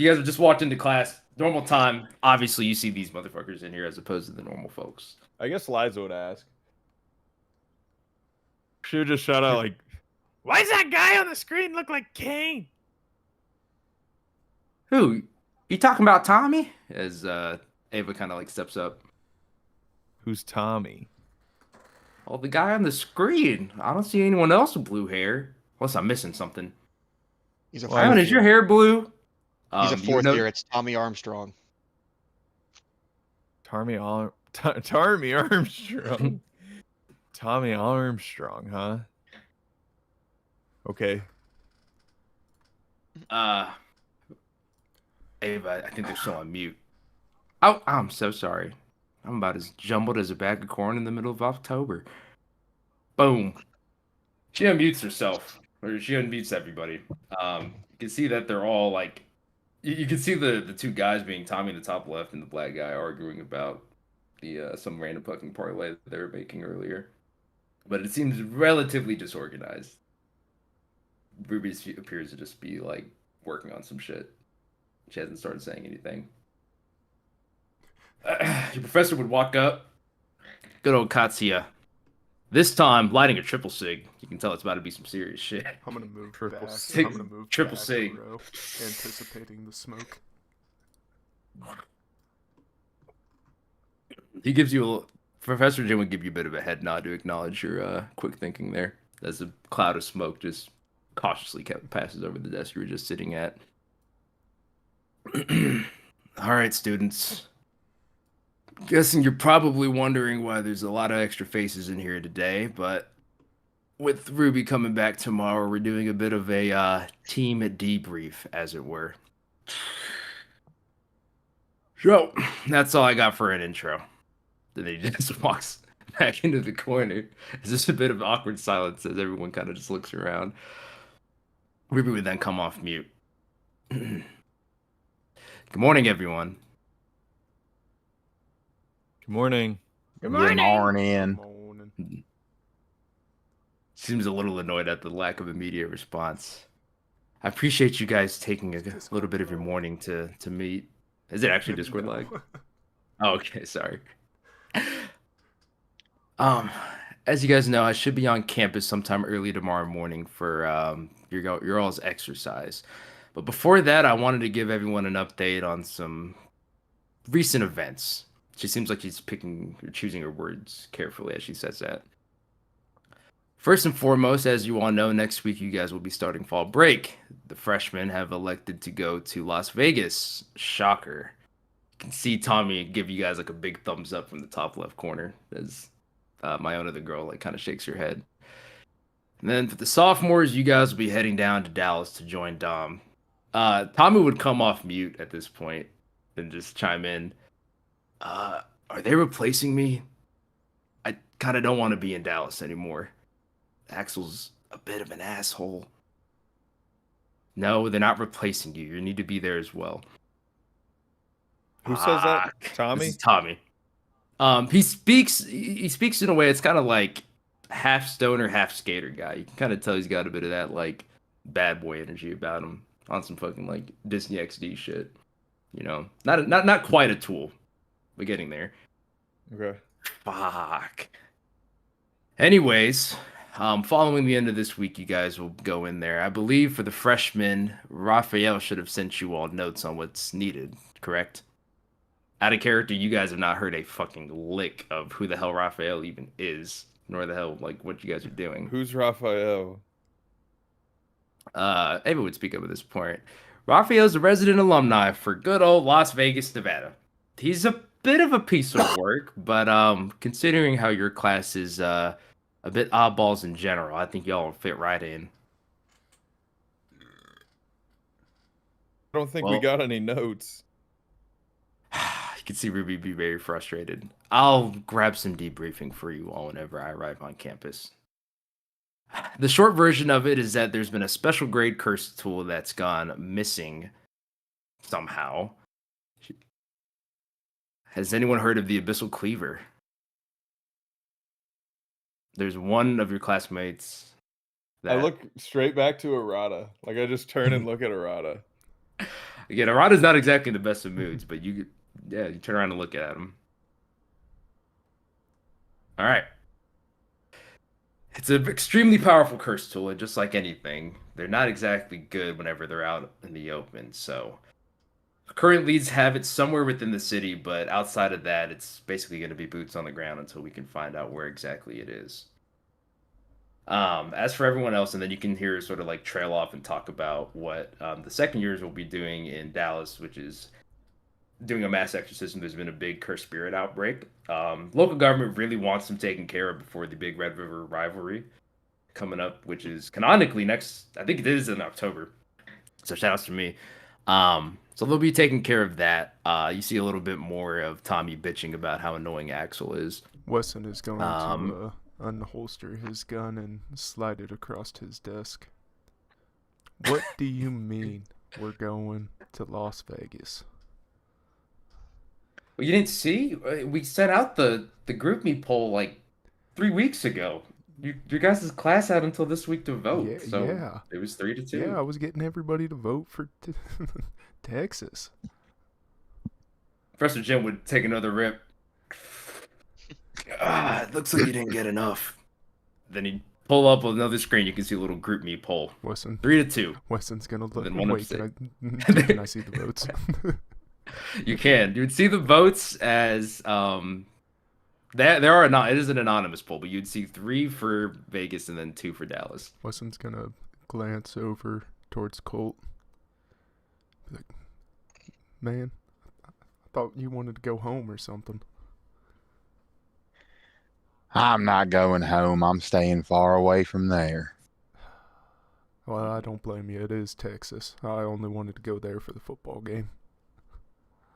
You guys have just walked into class. Normal time. Obviously, you see these motherfuckers in here as opposed to the normal folks. I guess Liza would ask. She would just shout out like, "Why does that guy on the screen look like Kane?" Who? You talking about Tommy? As Ava kind of like steps up. Who's Tommy? Oh, the guy on the screen. I don't see anyone else with blue hair. Unless I'm missing something. He's a Why Ivan, fourth is your year. hair blue? He's a You would fourth know. year. It's Tommy Armstrong. Tommy Armstrong. Tommy Armstrong, huh? Okay. Ava, I think they're still on mute. Oh, I'm so sorry. I'm about as jumbled as a bag of corn in the middle of October. Boom. She unmutes herself, or she unmutes everybody. You can see that they're all like, you can see the two guys being Tommy in the top left and the black guy arguing about the some random fucking parlay that they were making earlier. But it seems relatively disorganized. Ruby appears to just be like working on some shit. She hasn't started saying anything. Your professor would walk up. Good old Katsuya. This time, lighting a triple sig. You can tell it's about to be some serious shit. I'm gonna move Triple back. sig. I'm gonna move Triple back sig. a row, anticipating the smoke. He gives you a Professor Jim would give you a bit of a head nod to acknowledge your quick thinking there, as a cloud of smoke just cautiously passes over the desk you were just sitting at. All right, students. Guessing you're probably wondering why there's a lot of extra faces in here today, but with Ruby coming back tomorrow, we're doing a bit of a team debrief, as it were. So, that's all I got for an intro. Then he just walks back into the corner. There's just a bit of awkward silence as everyone kind of just looks around. Ruby would then come off mute. Good morning, everyone. Good morning. Good morning. Moaning. Seems a little annoyed at the lack of immediate response. I appreciate you guys taking a little bit of your morning to meet. Is it actually Discord No. lag? Oh, okay, sorry. As you guys know, I should be on campus sometime early tomorrow morning for your all's exercise. But before that, I wanted to give everyone an update on some recent events. She seems like she's picking or choosing her words carefully as she says that. First and foremost, as you all know, next week you guys will be starting fall break. The freshmen have elected to go to Las Vegas. Shocker. You can see Tommy give you guys like a big thumbs up from the top left corner as my own other girl like kind of shakes her head. And then for the sophomores, you guys will be heading down to Dallas to join Dom. Tommy would come off mute at this point and just chime in. Are they replacing me? I kind of don't want to be in Dallas anymore. Axel's a bit of an asshole. No, they're not replacing you. You need to be there as well. Who says that? This Tommy? is Tommy. He speaks in a way it's kind of like half stoner, half skater guy. You can kind of tell he's got a bit of that like bad boy energy about him on some fucking like Disney XD shit. You know, not quite a tool, but getting there. Okay. Fuck. Anyways, following the end of this week, you guys will go in there. I believe for the freshmen, Raphael should have sent you all notes on what's needed, correct? Out of character, you guys have not heard a fucking lick of who the hell Raphael even is, nor the hell like what you guys are doing. Who's Raphael? Ava would speak up at this point. Raphael's a resident alumni for good old Las Vegas, Nevada. He's a bit of a piece of work, but considering how your class is a bit oddballs in general, I think y'all will fit right in. I don't think we Well- got any notes. You can see Ruby be very frustrated. I'll grab some debriefing for you all whenever I arrive on campus. The short version of it is that there's been a special grade curse tool that's gone missing somehow. Has anyone heard of the Abyssal Cleaver? There's one of your classmates that I look straight back to Arata. Like I just turn and look at Arata. Again, Arata's not exactly the best of moods, but you turn around and look at him. All right. It's an extremely powerful curse tool, and just like anything, they're not exactly good whenever they're out in the open. So, current leads have it somewhere within the city, but outside of that, it's basically going to be boots on the ground until we can find out where exactly it is. As for everyone else, and then you can hear sort of like trail off and talk about what the second years will be doing in Dallas, which is doing a mass exorcism. There's been a big cursed spirit outbreak. Local government really wants them taken care of before the big Red River rivalry coming up, which is canonically next. I think it is in October. So shout outs to me. So they'll be taking care of that. You see a little bit more of Tommy bitching about how annoying Axel is. Wesson is going to unholster his gun and slide it across his desk. What do you mean we're going to Las Vegas? Well, you didn't see? We sent out the group me poll like 3 weeks ago. Your guys' class had until this week to vote. Yeah, so yeah. it was 3-2. Yeah, I was getting everybody to vote for Texas. Professor Jim would take another rip. It looks like you didn't get enough. Then he'd pull up another screen. You can see a little group me poll. Wesson. 3-2. Wesson's gonna look. Then one Wait, upset. can I see the votes? You can. You would see the votes as there are not. It is an anonymous poll, but you'd see 3 for Vegas and then 2 for Dallas. Wesson's gonna glance over towards Colt. Be like, man, I thought you wanted to go home or something. I'm not going home. I'm staying far away from there. Well, I don't blame you. It is Texas. I only wanted to go there for the football game.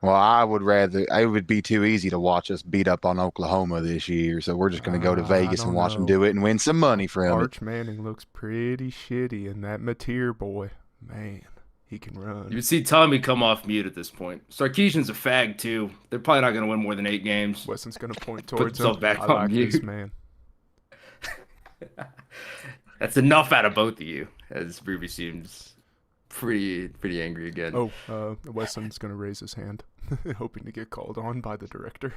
Well, I would rather. It would be too easy to watch us beat up on Oklahoma this year, so we're just going to go to Vegas and watch them do it and win some money from it. Arch Manning looks pretty shitty, and that Mateer boy, man, he can run. You would see Tommy come off mute at this point. Sarkeesian's a fag too. They're probably not going to win more than 8 games. Wesson's going to point Put towards himself him. back I on like mute. this man. That's enough out of both of you, as Ruby seems pretty angry again. Oh, Wesson's going to raise his hand, hoping to get called on by the director.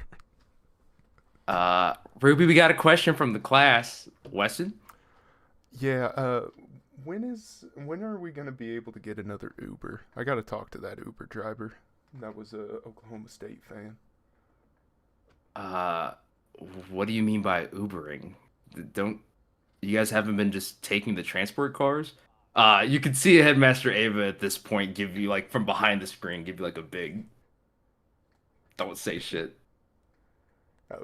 Ruby, we got a question from the class. Wesson? Yeah, when are we going to be able to get another Uber? I got to talk to that Uber driver. That was a Oklahoma State fan. What do you mean by Ubering? You guys haven't been just taking the transport cars? You can see Headmaster Ava at this point give you, like, from behind the screen, give you, like, a big, don't say shit.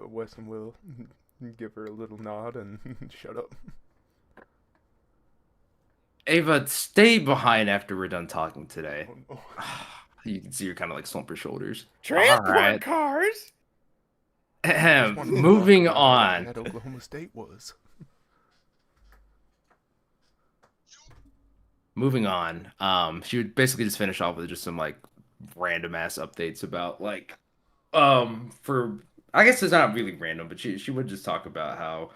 Wesson will give her a little nod and shut up. Ava, stay behind after we're done talking today. Oh, no. You can see her kind of, like, slump her shoulders. Transport Alright. cars? Just wanted to Moving talk about how on. bad Oklahoma State was. Moving on. She would basically just finish off with just some like random ass updates about like for I guess it's not really random, but she would just talk about how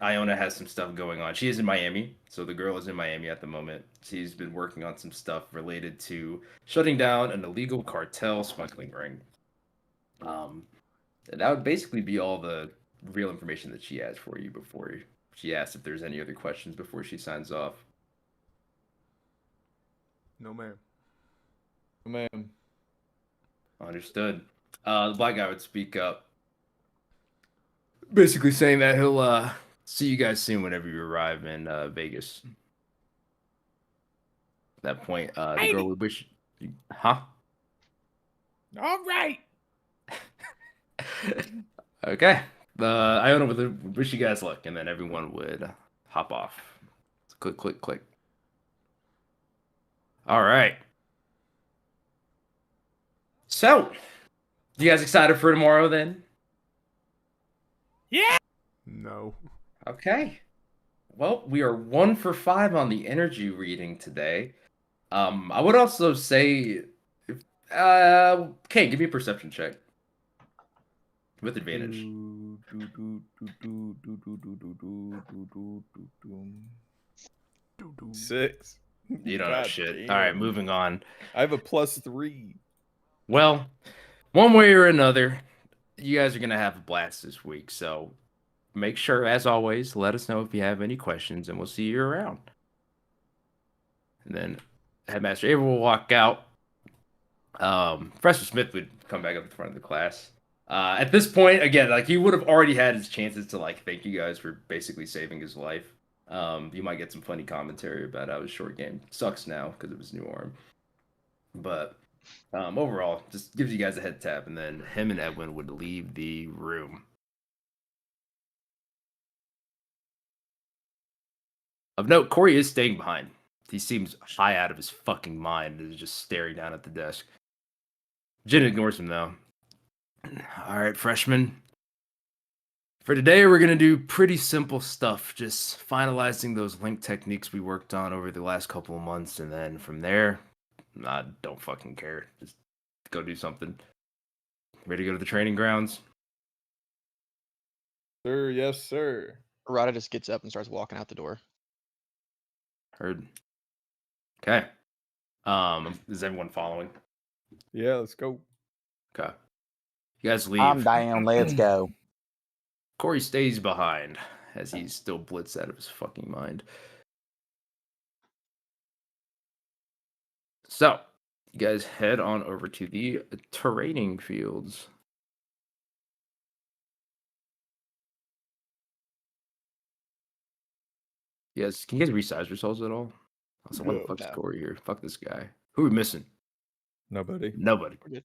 Iona has some stuff going on. She is in Miami, so the girl is in Miami at the moment. She's been working on some stuff related to shutting down an illegal cartel smuggling ring. And that would basically be all the real information that she has for you before she asks if there's any other questions before she signs off. No, ma'am. Man. Understood. The black guy would speak up, basically saying that he'll see you guys soon whenever you arrive in Vegas. At that point, the girl would wish, huh? All right. Okay. Iona would wish you guys luck, and then everyone would hop off. Click, click, click. All right. So, you guys excited for tomorrow then? Yeah. No. Okay. Well, we are 1 for 5 on the energy reading today. I would also say, okay, give me a perception check with advantage. 6. You don't know God shit. All right, damn. moving on. I have a +3. Well, one way or another, you guys are gonna have a blast this week. So make sure, as always, let us know if you have any questions, and we'll see you around. And then Headmaster Avery will walk out. Professor Smith would come back up in front of the class. At this point, again, like he would have already had his chances to like thank you guys for basically saving his life. You might get some funny commentary about how his short game sucks now because of his new arm. But overall, just gives you guys a head tap, and then him and Edwin would leave the room. Of note, Corey is staying behind. He seems high out of his fucking mind and is just staring down at the desk. Jin ignores him, though. All right, freshman. For today, we're going to do pretty simple stuff, just finalizing those link techniques we worked on over the last couple of months, and then from there, I don't fucking care. Just go do something. Ready to go to the training grounds? Sir, yes, sir. Arata just gets up and starts walking out the door. Heard. Okay. Is everyone following? Yeah, let's go. Okay. You guys leave. I'm down. Let's go. Corey stays behind as he's still blitzed out of his fucking mind. So, you guys head on over to the training fields. Yes, can you guys resize yourselves at all? Also, what the No. fuck's No. Corey here? Fuck this guy. Who are we missing? Nobody. Nobody. We're good.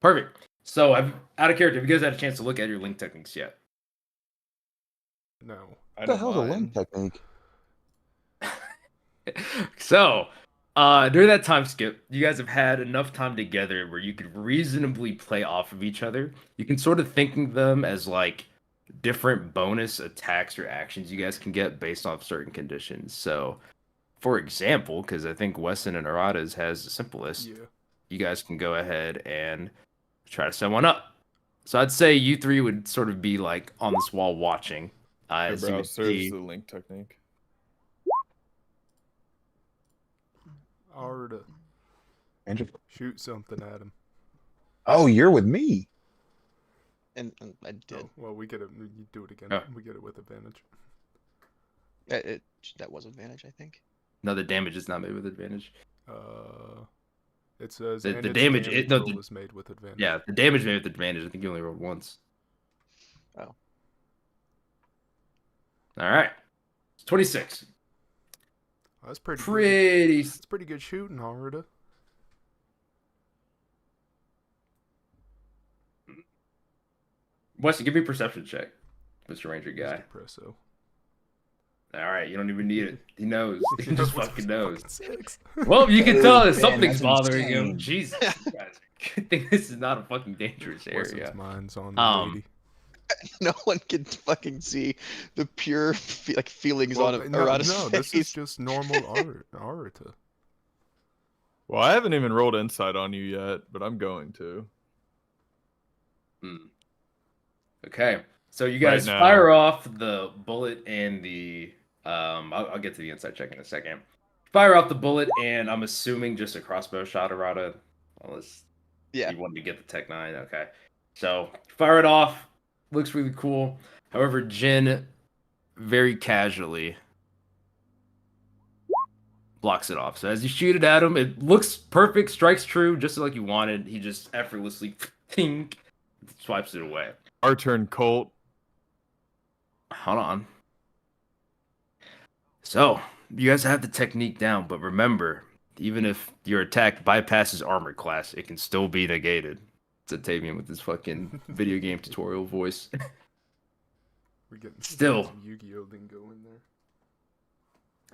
Perfect. So, out of character, have you guys had a chance to look at your link techniques yet? No. I What the know hell's a mine. link technique? So, during that time skip, you guys have had enough time together where you could reasonably play off of each other. You can sort of think of them as like different bonus attacks or actions you guys can get based off certain conditions. So, for example, because I think Wesson and Arata's has the simplest, Yeah. you guys can go ahead and try to set one up. So I'd say you three would sort of be like on this wall watching. Here, As you bro, would serves see, the link technique. Arda, Andrew? shoot something at him. Oh, you're with me. And I did. Oh, well, we get it. You do it again. Oh. We get it with advantage. That was advantage, I think. no, the damage is not made with advantage. It says The and damage- damage it- no, roll the- is made with advantage. Yeah, the damage made with advantage. I think you only rolled once. Oh. All right. It's 26. That's pretty. Good. Pretty. That's pretty good shooting, Arda. Weston, give me a perception check, Mr. Ranger guy. Mr. Presso. All right, you don't even need it. He knows. He just fucking knows. Six. Well, you can tell that Man, something's that's bothering him. insane. Jesus, you guys. Good thing this is not a fucking dangerous Weston's area. mind's on the Um, lady. No one can fucking see the pure feelings Well, on no, Arata's no, this is face. just normal Arata. Well, I haven't even rolled insight on you yet, but I'm going to. Okay, so you guys Right now. fire off the bullet and the I'll get to the inside check in a second. Fire off the bullet, and I'm assuming just a crossbow shot, Arata, unless Yeah. you wanted to get the Tech 9. Okay, so fire it off. Looks really cool. However, Jin very casually blocks it off. So as you shoot it at him, it looks perfect, strikes true, just like you wanted. He just effortlessly ting, swipes it away. Our turn, Colt. Hold on. So, you guys have the technique down, but remember, even if your attack bypasses armor class, it can still be negated. It's Octavian with his fucking video game tutorial voice. We're getting Still. some Yu-Gi-Oh lingo in there.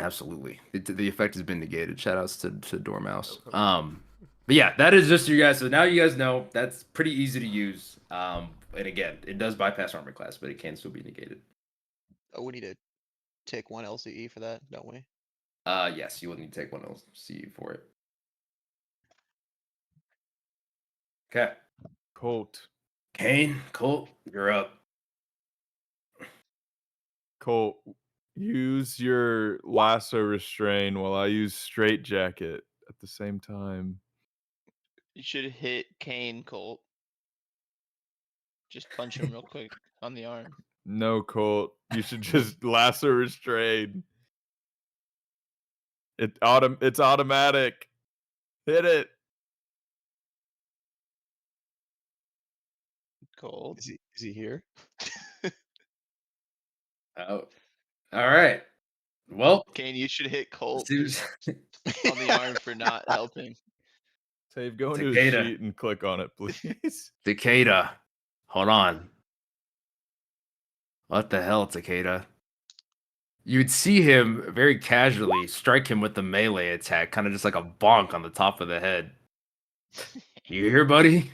Absolutely. The effect has been negated. Shoutouts to Dormouse. Okay. But yeah, that is just you guys. So now you guys know that's pretty easy to use. And again, it does bypass armor class, but it can still be negated. Oh, we need to take one LCE for that, don't we? Yes, you will need to take one LCE for it. Okay. Colt. Kane, Colt, you're up. Colt. Use your lasso restrain while I use straight jacket at the same time. You should hit Kane, Colt. Just punch him real quick on the arm. No, Colt. You should just lasso restrain. It's automatic. Hit it. Colt. Is he here? Oh, all right. Well, Kane, you should hit Colt seems on the arm for not helping. Save, go into his Takeda. sheet and click on it, please. Takeda. Hold on. What the hell, Takeda? You'd see him very casually strike him with the melee attack, kind of just like a bonk on the top of the head. You hear, buddy?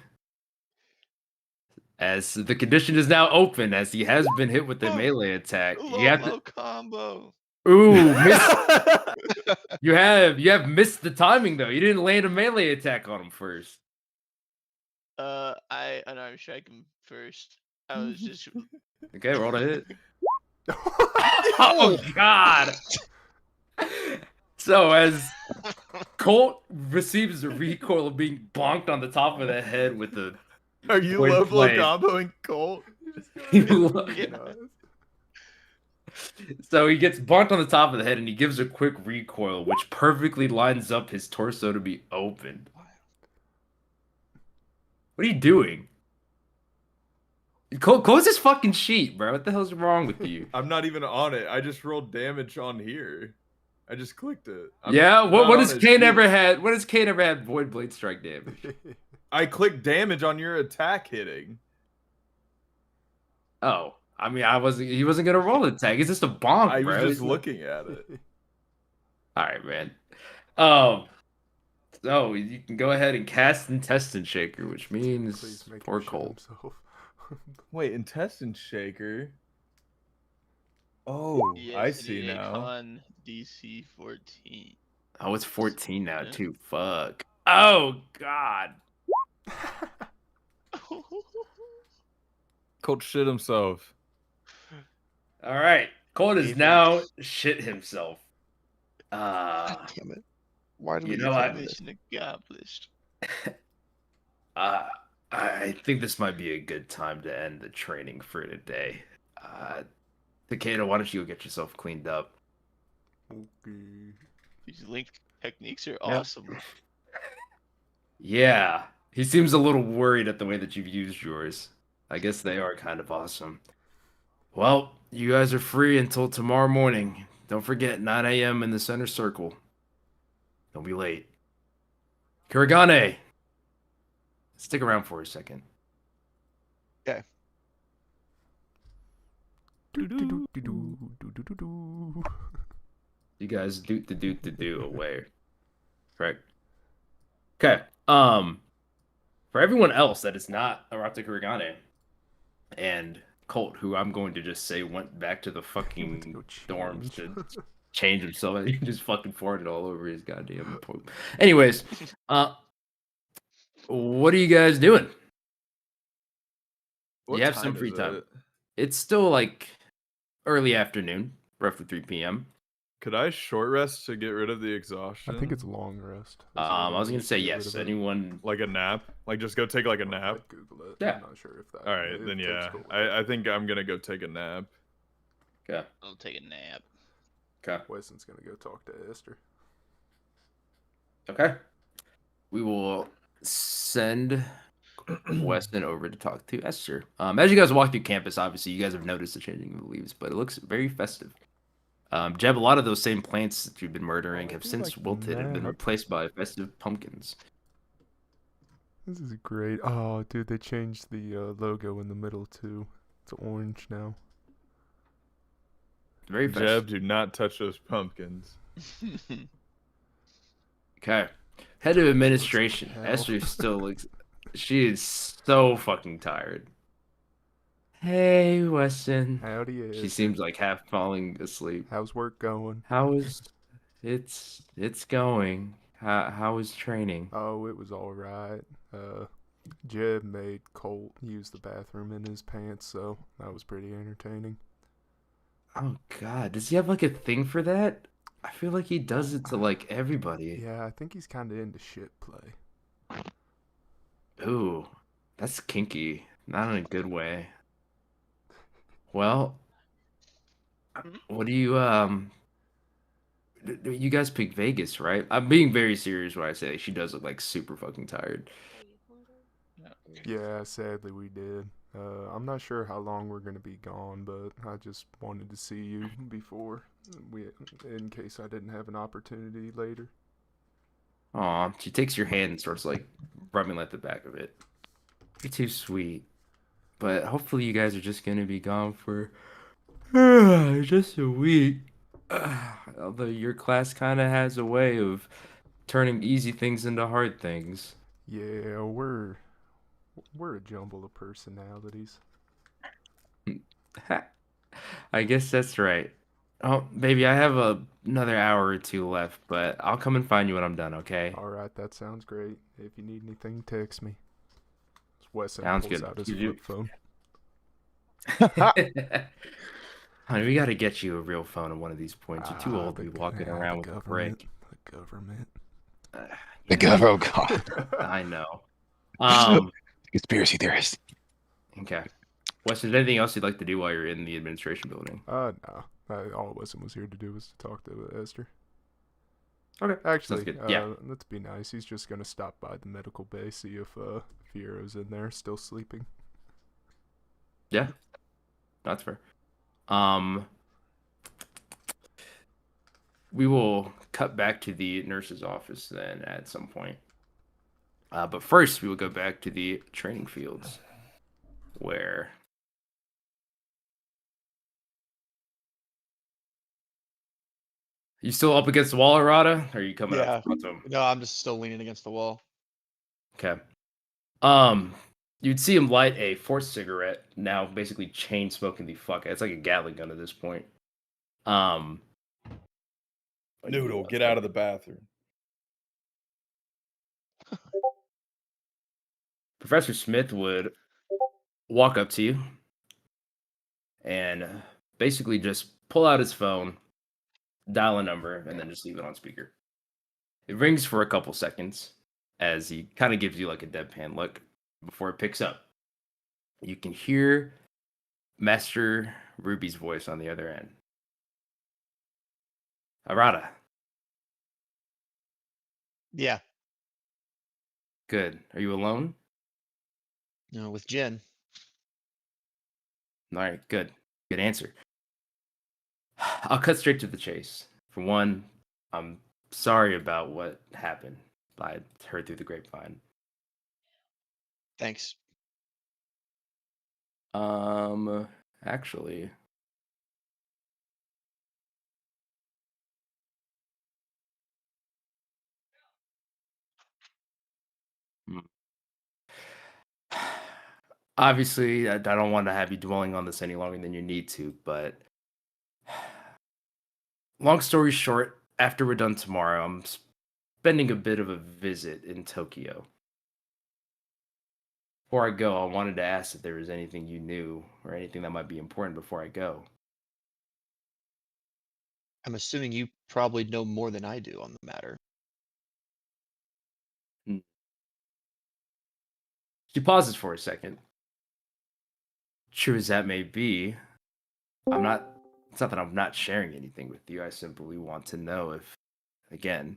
As the condition is now open, as he has been hit with the melee attack. You have to. Combo. Ooh, miss. You have missed the timing though. You didn't land a melee attack on him first. I unarmed strike him first. I was just Okay, roll to hit. Oh God! So as Colt receives the recoil of being bonked on the top of the head with the Are you Point low blow blank. comboing Colt? So he gets bonked on the top of the head and he gives a quick recoil, which perfectly lines up his torso to be opened. What are you doing? Close this fucking sheet, bro. What the hell's wrong with you? I'm not even on it. I just rolled damage on here. I just clicked it. Yeah, what not has on his Kane sheet. ever had? What has Kane ever had void blade strike damage? I clicked damage on your attack hitting. Oh, I mean, he wasn't gonna roll the tag. It's just a bonk, I bro. was just It's not- looking at it. All right, man. So you can go ahead and cast Intestine Shaker, which Please means make poor him shit Colt. himself. Wait, intestine shaker. Oh, I see now. Con DC 14. Oh, it's 14 now Yeah. too. Fuck. Oh God. Colt shit himself. All right, Colt is Even- now shit himself. Damn it. Why do You we know get what? to this? Mission accomplished. I think this might be a good time to end the training for today. Takeda, why don't you go get yourself cleaned up? Okay. These link techniques are awesome. Yeah, he seems a little worried at the way that you've used yours. I guess they are kind of awesome. Well, you guys are free until tomorrow morning. Don't forget, 9 a.m. in the center circle. Don't be late. Kurigane, stick around for a second. Do-do-do-do-do-do-do-do. You guys do away. Correct. Okay. For everyone else that is not Arata Kurigane and Colt, who I'm going to just say went back to the fucking Go dorms change. to change himself. He just fucking farted all over his goddamn poop. Anyways, what are you guys doing? What You have some time free is time. it? It's still like early afternoon, roughly 3 p.m. Could I short rest to get rid of the exhaustion? I think it's a long rest. That's I what was gonna used say to get rid yes. of it. Anyone? like a nap. Like just go take like a I'll, nap. like, Google it. Yeah. I'm not sure if that. All right, if then it's yeah. cool. I think I'm gonna go take a nap. Okay. I'll take a nap. Okay. Weston's gonna go talk to Esther. Okay. We will send Weston over to talk to Esther. As you guys walk through campus, obviously you guys have noticed the changing of the leaves, but it looks very festive. Jeb, a lot of those same plants that you've been murdering Oh, I have do since like wilted and been that. replaced by festive pumpkins. This is great. Oh, dude, they changed the logo in the middle too. It's orange now. Very Jeb, festive. do not touch those pumpkins. Okay. Head of administration. hell. Esther still looks. She is so fucking tired. Hey, Weston. Howdy, She Esther. seems like half falling asleep. How's work going? How is it's going? How is training? Oh, it was all right. Jeb made Colt use the bathroom in his pants, so that was pretty entertaining. Oh God, does he have like a thing for that? I feel like he does it to like everybody. Yeah, I think he's kind of into shit play. Ooh, that's kinky. Not in a good way. Well, what do you you guys pick Vegas, right? I'm being very serious when I say she does look like super fucking tired. Yeah, sadly we did. I'm not sure how long we're gonna be gone, but I just wanted to see you before we, in case I didn't have an opportunity later. Aw, she takes your hand and starts like rubbing at the back of it. You're too sweet. But hopefully you guys are just gonna be gone for just a week. Although your class kind of has a way of turning easy things into hard things. Yeah, we're a jumble of personalities. I guess that's right. Oh, baby, I have another hour or two left, but I'll come and find you when I'm done, okay? All right, that sounds great. If you need anything, text me. Wesson Sounds pulls good. out his You flip phone. do. Honey, we gotta get you a real phone at one of these points. You're too old to be walking around with a government. brick. The government. Uh, The yeah, oh god, I know. the Um, conspiracy theorist. okay. Wes, is there anything else you'd like to do while you're in the administration building? No. All Wesson was here to do was to talk to Esther. Okay. Sounds Actually, good. Yeah. let's be nice. He's just gonna stop by the medical bay, see if Fiero's in there, still sleeping. Yeah. That's fair. Um, we will cut back to the nurse's office then at some point. But first, we will go back to the training fields where you still up against the wall, Arata? Or are you coming Yeah. up front to him? No, I'm just still leaning against the wall. Okay. You'd see him light a fourth cigarette, now basically chain smoking the fuck. It's like a Gatling gun at this point. Um, Noodle, get out of the bathroom. Professor Smith would walk up to you and basically just pull out his phone, dial a number, and then just leave it on speaker. It rings for a couple seconds as he kind of gives you like a deadpan look before it picks up. You can hear Master Ruby's voice on the other end. Arata, Yeah. good. Are you alone? No, with Jen. All right, good. Good answer. I'll cut straight to the chase. For one, I'm sorry about what happened. I heard through the grapevine. Thanks. Actually, hmm. Obviously, I don't want to have you dwelling on this any longer than you need to, but long story short, after we're done tomorrow, I'm spending a bit of a visit in Tokyo. Before I go, I wanted to ask if there was anything you knew or anything that might be important before I go. I'm assuming you probably know more than I do on the matter. Hmm. She pauses for a second. True as that may be, I'm not. It's not that I'm not sharing anything with you. I simply want to know if, again,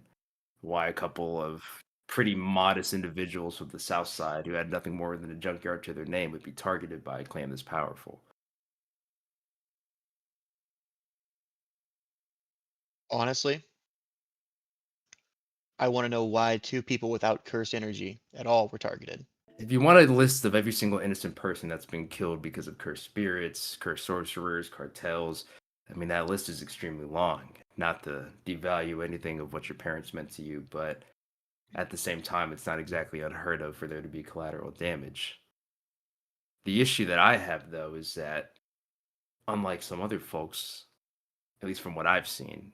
why a couple of pretty modest individuals from the South Side who had nothing more than a junkyard to their name would be targeted by a clan this powerful. Honestly, I want to know why two people without curse energy at all were targeted. If you want a list of every single innocent person that's been killed because of cursed spirits, cursed sorcerers, cartels, I mean, that list is extremely long. Not to devalue anything of what your parents meant to you, but at the same time, it's not exactly unheard of for there to be collateral damage. The issue that I have, though, is that unlike some other folks, at least from what I've seen,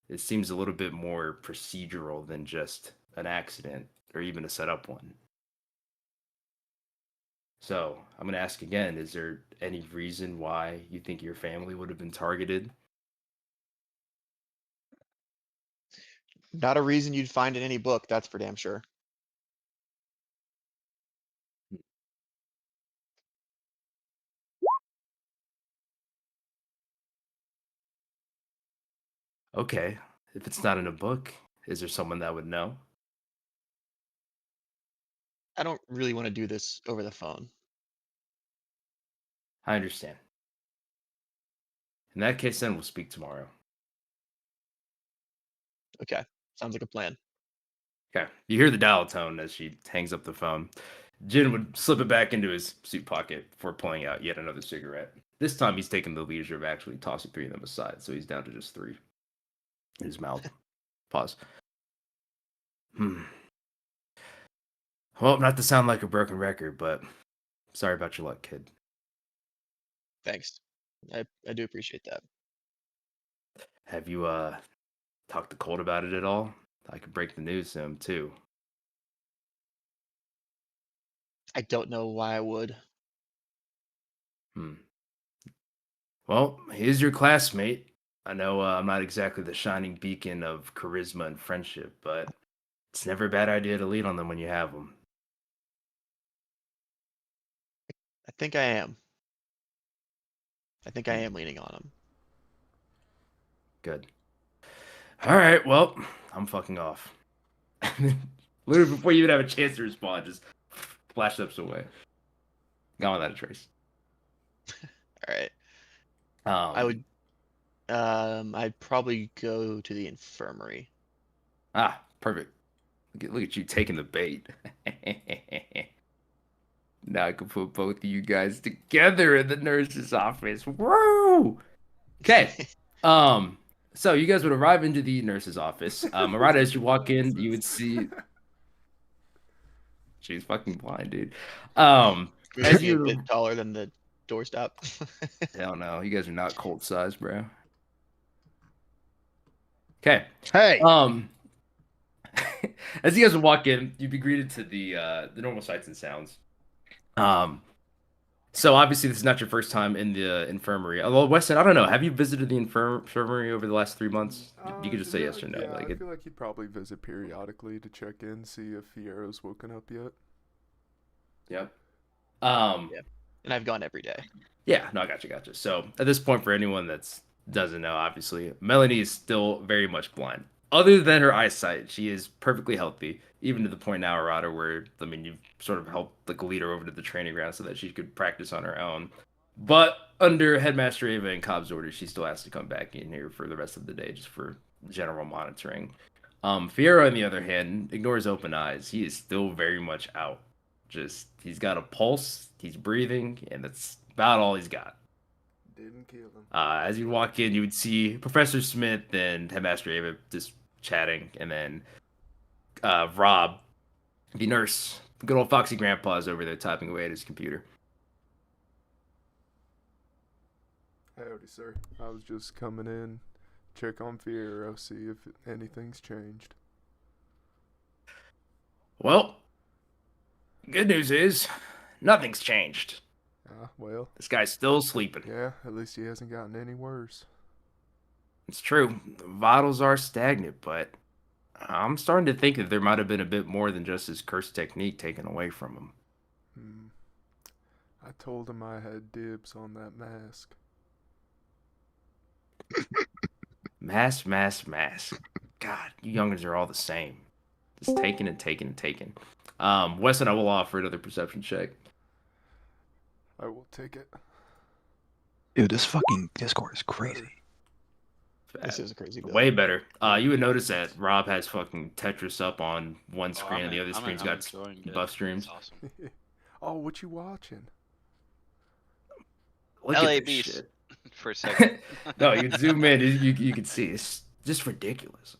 it seems a little bit more procedural than just an accident or even a set up one. So I'm gonna ask again: is there any reason why you think your family would have been targeted? Not a reason you'd find in any book, that's for damn sure. Okay, if it's not in a book, is there someone that would know? I don't really want to do this over the phone. I understand. In that case, then we'll speak tomorrow. Okay, sounds like a plan. Okay. You hear the dial tone as she hangs up the phone. Jin would slip it back into his suit pocket before pulling out yet another cigarette. This time he's taken the leisure of actually tossing three of them aside, so he's down to just three in his mouth. Pause. Well, not to sound like a broken record, but sorry about your luck, kid. Thanks. I do appreciate that. Have you talked to Colt about it at all? I could break the news to him too. I don't know why I would. Hmm. Well, he's your classmate. I know I'm not exactly the shining beacon of charisma and friendship, but it's never a bad idea to lean on them when you have them. I think I am. I think I am leaning on him. Good. All right, well, I'm fucking off. Literally before you even have a chance to respond, just flash ups away. Gone without a trace. All right. Um, I would. I'd probably go to the infirmary. Perfect. Look at you taking the bait. Now I can put both of you guys together in the nurse's office. Woo! Okay. So you guys would arrive into the nurse's office. Right as you walk in, you would see. She's fucking blind, dude. Maybe As be a bit you. taller than the doorstop. Hell no, you guys are not Colt size, bro. Okay. Hey, As you guys would walk in, you'd be greeted to the normal sights and sounds. So obviously this is not your first time in the infirmary. Although Weston, I don't know, have you visited the infirmary over the last 3 months? You could just say yes or no. Yeah, Like I it, feel like he'd probably visit periodically to check in, see if Fierro's woken up yet. yep. Yeah. And I've gone every day. Yeah, no, I gotcha. So at this point, for anyone that's doesn't know, obviously, Melanie is still very much blind. Other than her eyesight, she is perfectly healthy, even to the point now, Arata, where I mean, you've sort of helped like lead her over to the training ground so that she could practice on her own. But under Headmaster Ava and Cobb's orders, she still has to come back in here for the rest of the day, just for general monitoring. Fierro, on the other hand, ignores open eyes. He is still very much out. Just he's got a pulse, he's breathing, and that's about all he's got. Didn't kill him. As you walk in, you would see Professor Smith and Headmaster Ava just chatting, and then Rob, the nurse, good old Foxy Grandpa, is over there typing away at his computer. Howdy, sir. I was just coming in, check on Fierro, see if anything's changed. Well, good news is nothing's changed. Well, This guy's still sleeping. yeah, at least he hasn't gotten any worse. It's true. The vitals are stagnant, but I'm starting to think that there might have been a bit more than just his cursed technique taken away from him. I told him I had dibs on that mask. Mask. God, you youngins are all the same. Just taking and taking and taking. Weston, I will offer another perception check. I will take it. dude, this fucking Discord is crazy. This is a crazy build. Way better. You would notice that Rob has fucking Tetris up on one screen and the other screen's got buff streams. Awesome. Oh, what you watching? Look LA at this Beast. shit. For a second. No, you can zoom in. You can see. It's just ridiculous.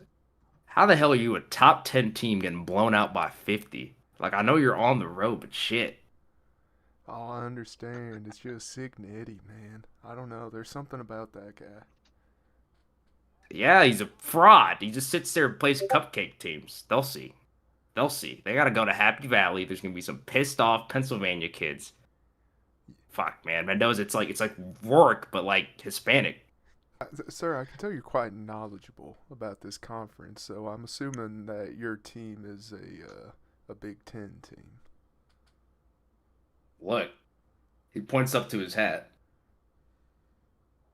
How the hell are you a top 10 team getting blown out by 50? Like, I know you're on the road, but shit. Oh, I understand. It's just sick nitty, man. I don't know. There's something about that guy. Yeah, he's a fraud. He just sits there and plays cupcake teams. They'll see. They got to go to Happy Valley. There's going to be some pissed off Pennsylvania kids. fuck, man. Mendoza, it's like Rourke, but like Hispanic. Sir, I can tell you're quite knowledgeable about this conference, so I'm assuming that your team is a Big Ten team. Look, he points up to his hat.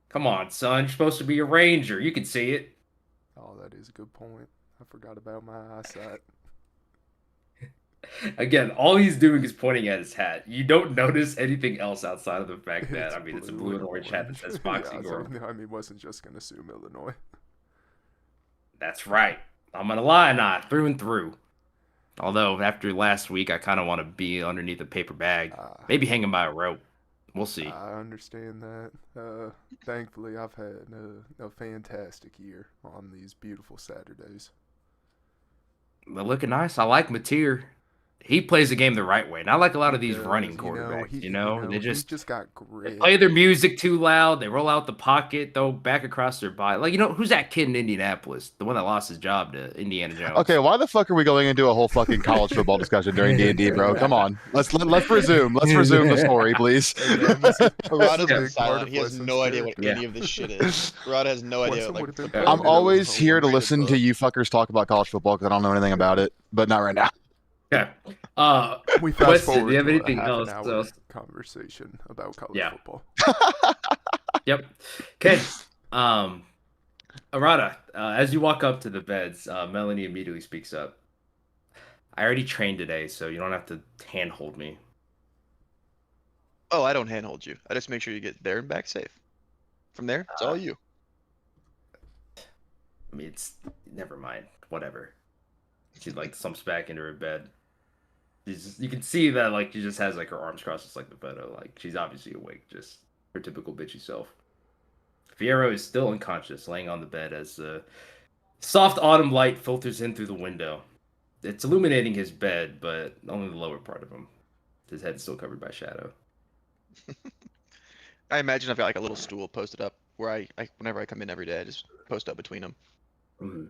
Come on, son. You're supposed to be a ranger. You can see it. Oh, that is a good point. I forgot about my eyesight. Again, all he's doing is pointing at his hat. You don't notice anything else outside of the fact that, it's a blue and orange hat that says Foxy Gore. Wasn't just going to assume Illinois. That's right. I'm an Illini through and through. Although, after last week, I kind of want to be underneath a paper bag. Maybe hanging by a rope. We'll see. I understand that. Thankfully, I've had a fantastic year on these beautiful Saturdays. They're looking nice. I like Mateer. He plays the game the right way. Not like a lot of these running He quarterbacks, they just got they grit. play their music too loud. They roll out the pocket, throw back across their body. Like, who's that kid in Indianapolis? The one that lost his job to Indiana Jones. Okay, why the fuck are we going into a whole fucking college football discussion during D&D, bro? Come on, let's resume. Let's resume the story, please. Rada's big been part silent. of He has Weston's no idea what character. any of this shit is. Rada has no idea. Weston Like, would've been okay. proud I'm that it was always a here to rated listen to book. you fuckers talk about college football because I don't know anything about it, but not right now. Yeah. We fast Weston, forward do you have to anything a half else? an hour conversation about college football. Yep. Okay. Arata, as you walk up to the beds, Melanie immediately speaks up. I already trained today, so you don't have to handhold me. Oh, I don't handhold you. I just make sure you get there and back safe. From there, it's all you. I mean, never mind. Whatever. She slumps back into her bed. You can see that she just has her arms crossed just like the photo. Like she's obviously awake, just her typical bitchy self. Fierro is still unconscious, laying on the bed as the soft autumn light filters in through the window. It's illuminating his bed, but only the lower part of him. His head's still covered by shadow. I imagine I've got a little stool posted up where I whenever I come in every day, I just post up between them. Mm-hmm.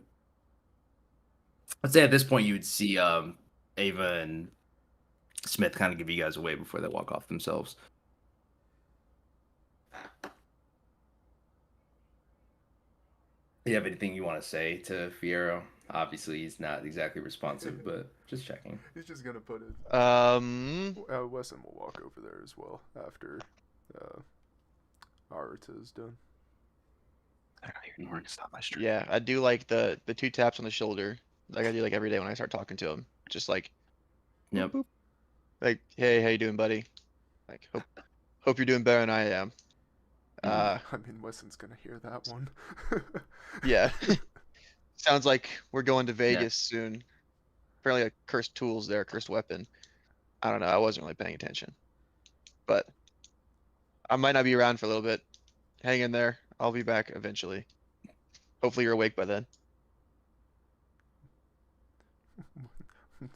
I'd say at this point you would see Ava and Smith kind of give you guys away before they walk off themselves. Do you have anything you want to say to Fierro? Obviously, he's not exactly responsive, but just checking. He's just gonna put it. Wesson will walk over there as well after Arata is done. I gotta hear Norton stop my stream. Yeah, I do like the 2 taps on the shoulder, like I do every day when I start talking to him. Just Yep. boop. Like, hey, how you doing, buddy? Like, hope you're doing better than I am. I mean, Wesson's gonna hear that one. Yeah. Sounds like we're going to Vegas soon. Apparently, a cursed tool's there, cursed weapon. I don't know. I wasn't really paying attention, but I might not be around for a little bit. Hang in there. I'll be back eventually. Hopefully, you're awake by then.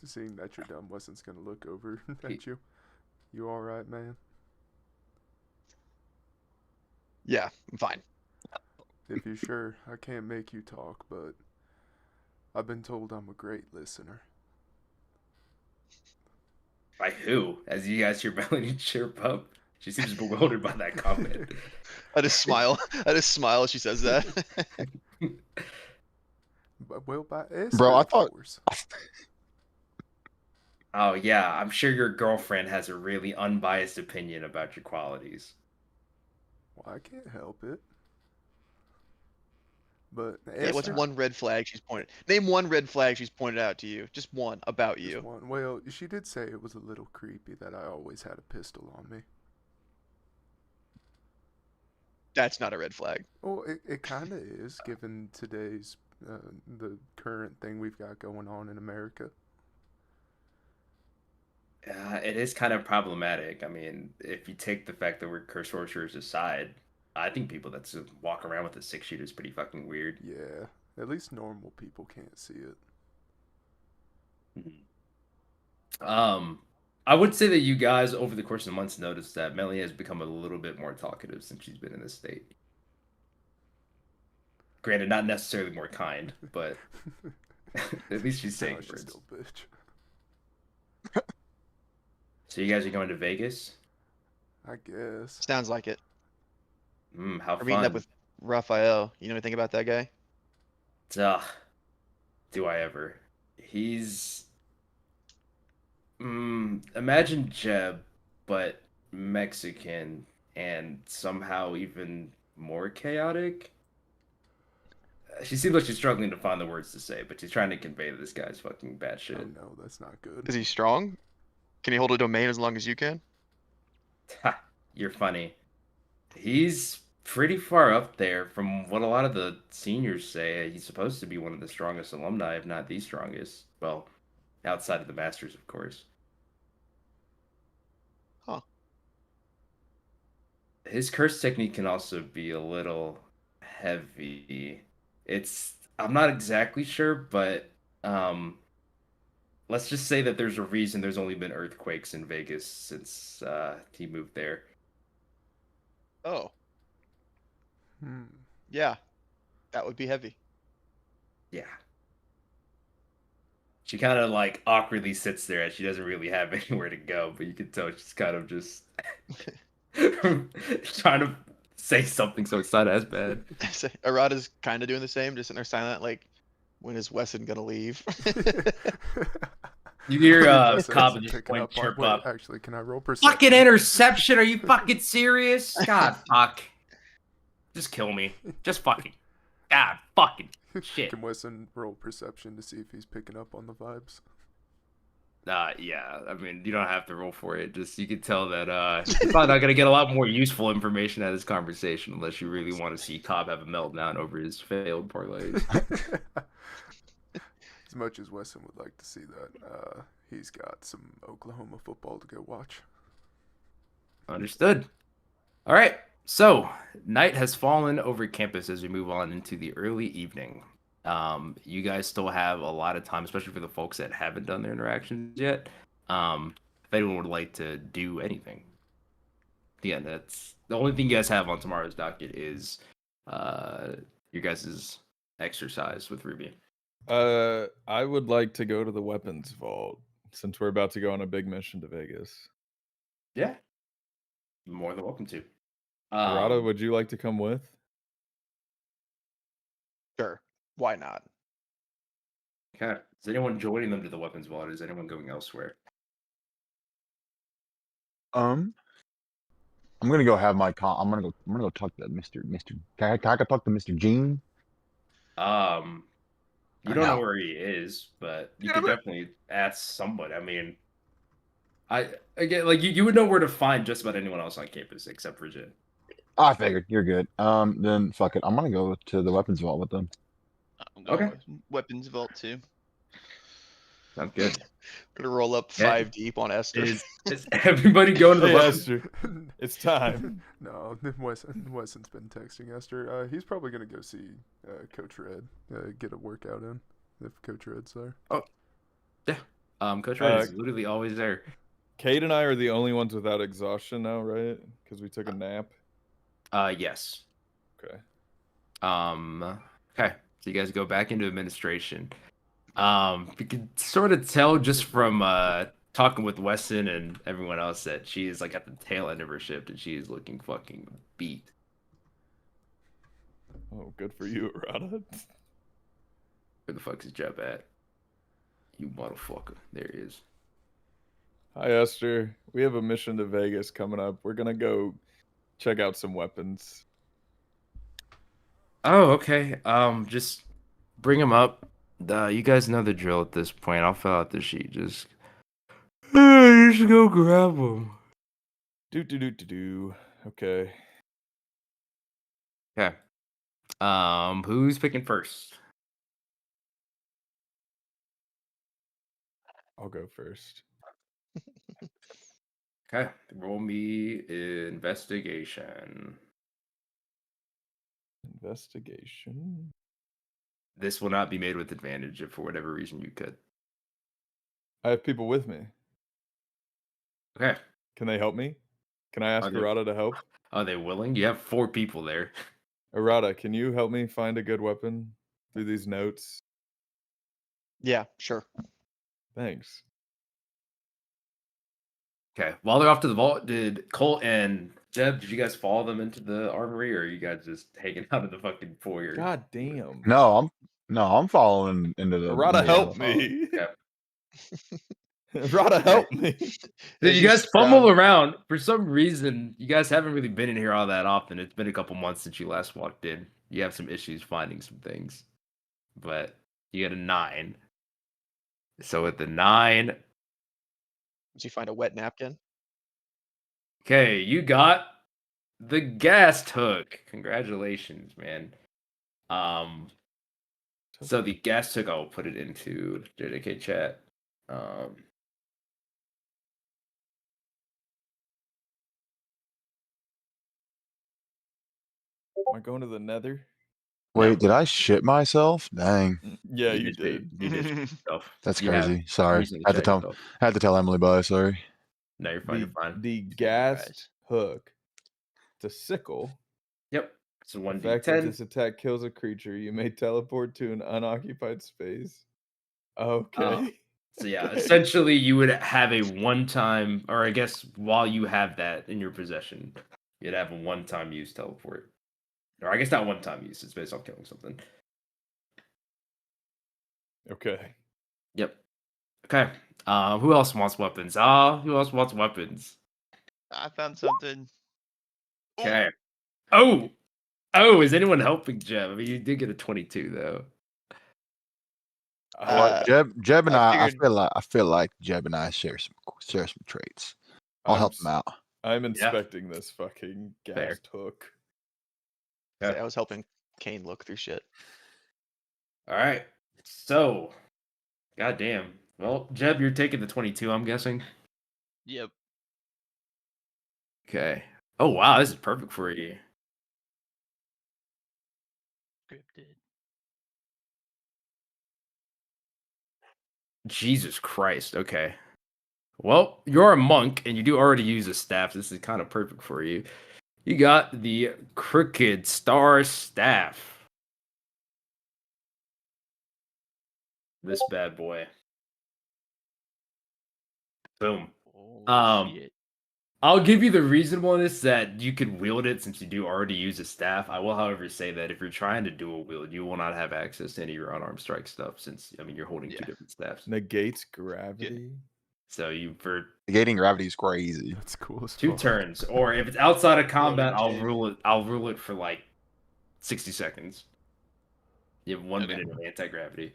Seeing that you're done, Wesson's gonna look over at you. You all right, man? Yeah, I'm fine. If you're sure, I can't make you talk, but I've been told I'm a great listener. By who? As you guys hear Melanie chirp up, she seems bewildered by that comment. I just smile. I just smile as she says that. Well, by Bro, I thought. Oh yeah, I'm sure your girlfriend has a really unbiased opinion about your qualities. Well, I can't help it. But Yeah, what's one red flag she's pointed? Name one red flag she's pointed out to you. Just one about you. One. Well, she did say it was a little creepy that I always had a pistol on me. That's not a red flag. Well, it kind of is, given today's the current thing we've got going on in America. It is kind of problematic. I mean, if you take the fact that we're curse sorcerers aside, I think people that walk around with a 6-shooter is pretty fucking weird. Yeah, at least normal people can't see it. Mm-hmm. I would say that you guys, over the course of the months, noticed that Melanie has become a little bit more talkative since she's been in this state. Granted, not necessarily more kind, but at least she's saying She's words. still bitch. So you guys are going to Vegas? I guess. Sounds like it. How We're meeting up fun. with Raphael. You know anything about that guy? Ugh, do I ever? He's imagine Jeb, but Mexican and somehow even more chaotic. She seems like she's struggling to find the words to say, but she's trying to convey that this guy's fucking Oh batshit. no, that's not good. Is he strong? Can he hold a domain as long as you can? Ha, you're funny. He's pretty far up there from what a lot of the seniors say. He's supposed to be one of the strongest alumni, if not the strongest. Well, outside of the Masters, of course. Huh. His curse technique can also be a little heavy. I'm not exactly sure, but let's just say that there's a reason there's only been earthquakes in Vegas since he moved there. Oh, Hmm. yeah. That would be heavy. Yeah. She kind of like awkwardly sits there as she doesn't really have anywhere to go, but you can tell she's kind of just trying to say something so it's not as bad. Arata's kind of doing the same, just sitting there silent, like, when is Wesson gonna leave? You hear Wes Cobb isn't at this picking point up on- chirp wait, up. Actually, can I roll perception? Fucking interception? Are you fucking serious? God, fuck. Just kill me. Just fucking. God, fucking shit. Can Wesson roll perception to see if he's picking up on the vibes? Yeah. I mean, you don't have to roll for it. Just you can tell that you're probably not gonna get a lot more useful information out of this conversation unless you really want to see Cobb have a meltdown over his failed parlays. As much as Wesson would like to see that, he's got some Oklahoma football to go watch. Understood. All right. So, night has fallen over campus as we move on into the early evening. You guys still have a lot of time, especially for the folks that haven't done their interactions yet. If anyone would like to do anything. Yeah, that's the only thing you guys have on tomorrow's docket is your guys' exercise with Ruby. I would like to go to the weapons vault since we're about to go on a big mission to Vegas. Yeah. More than welcome to. Arata, would you like to come with? Sure. Why not? Okay. Is anyone joining them to the weapons vault? Is anyone going elsewhere? I'm gonna go have my I'm gonna go talk to Mr. Can I talk to Mr. Gene? You don't know where he is, but you could definitely ask somebody. I mean, again, like you would know where to find just about anyone else on campus except for Jin. I figured you're good. Then fuck it. I'm gonna go to the weapons vault with them. I'm going Okay. with weapons vault too. Sounds good. Gonna roll up Yeah. 5 deep on Esther. Is everybody going to the Hey, weapons? Esther, it's time. No, Wesson's been texting Esther. He's probably gonna go see Coach Red, get a workout in if Coach Red's there. Coach Red is literally always there. Kate and I are the only ones without exhaustion now, right? Because we took a nap. Yes. Okay. Okay. So you guys go back into administration. You can sort of tell just from talking with Wesson and everyone else that she is like at the tail end of her shift and she is looking fucking beat. Oh, good for you, Arata. Where the fuck is Jeb at? You motherfucker. There he is. Hi, Esther. We have a mission to Vegas coming up. We're gonna go check out some weapons. Oh, okay. Just bring him up. You guys know the drill at this point. I'll fill out the sheet. Just go grab him. Do. Okay. Okay. Who's picking first? I'll go first. Okay. Roll me investigation. Investigation. This will not be made with advantage if for whatever reason you could. I have people with me. Okay. Can they help me? Can I ask Are they- Arata to help? Are they willing? You have 4 people there. Arata, can you help me find a good weapon through these notes? Yeah, sure. Thanks. Okay. While they're off to the vault, did Colt and Jeb, did you guys follow them into the armory, or are you guys just hanging out in the fucking foyer? God damn. No, I'm following into the. Rada, yeah. help me. Okay. Rada, help me. Dude, As you you guys surround- fumble around. For some reason, you guys haven't really been in here all that often. It's been a couple months since you last walked in. You have some issues finding some things. But you get a 9. So with the 9, Did you find a wet napkin? okay, you got the gas hook. Congratulations, man. So the gas hook, I'll put it into JJK chat. Am I going to the nether? Wait, No. did I shit myself? Dang, Yeah, You you just did. You did yourself. that's You have crazy. Sorry, recently had to shot tell yourself. Emily bye. Sorry. No, you're fine. You're fine. The Surprise. gassed hook. It's a sickle. Yep. It's a The fact that 1d10. this attack kills a creature, you may teleport to an unoccupied space. Okay. So yeah, Okay. essentially you would have a one-time, or I guess while you have that in your possession, you'd have a one-time use teleport. Or I guess not one-time use, it's based on killing something. Okay. Yep. Okay. Who else wants weapons? Who else wants weapons? I found something. Ooh, Okay. Oh, is anyone helping Jeb? I mean, you did get a 22 though. Uh, Jeb and I I figured- feel like Jeb and I share some traits. I'll help him out. I'm inspecting this fucking Fair. gassed hook. Okay. I was helping Kane look through shit. All right. So, goddamn. Well, Jeb, you're taking the 22, I'm guessing. Yep. Okay. Oh wow, this is perfect for you. Scripted. Jesus Christ. Okay. Well, you're a monk and you do already use a staff. This is kind of perfect for you. You got the Crooked Star Staff. This bad boy. Boom. Oh, shit. I'll give you the reasonableness that you could wield it since you do already use a staff. I will, however, say that if you're trying to dual wield, you will not have access to any of your unarmed strike stuff since, I mean, you're holding two Yeah. different staffs. Negates gravity. So for Negating gravity is crazy. That's cool as 2 fuck. turns, or if it's outside of combat, I'll Jig. rule it for like 60 seconds. You have 1 Okay. minute of anti-gravity.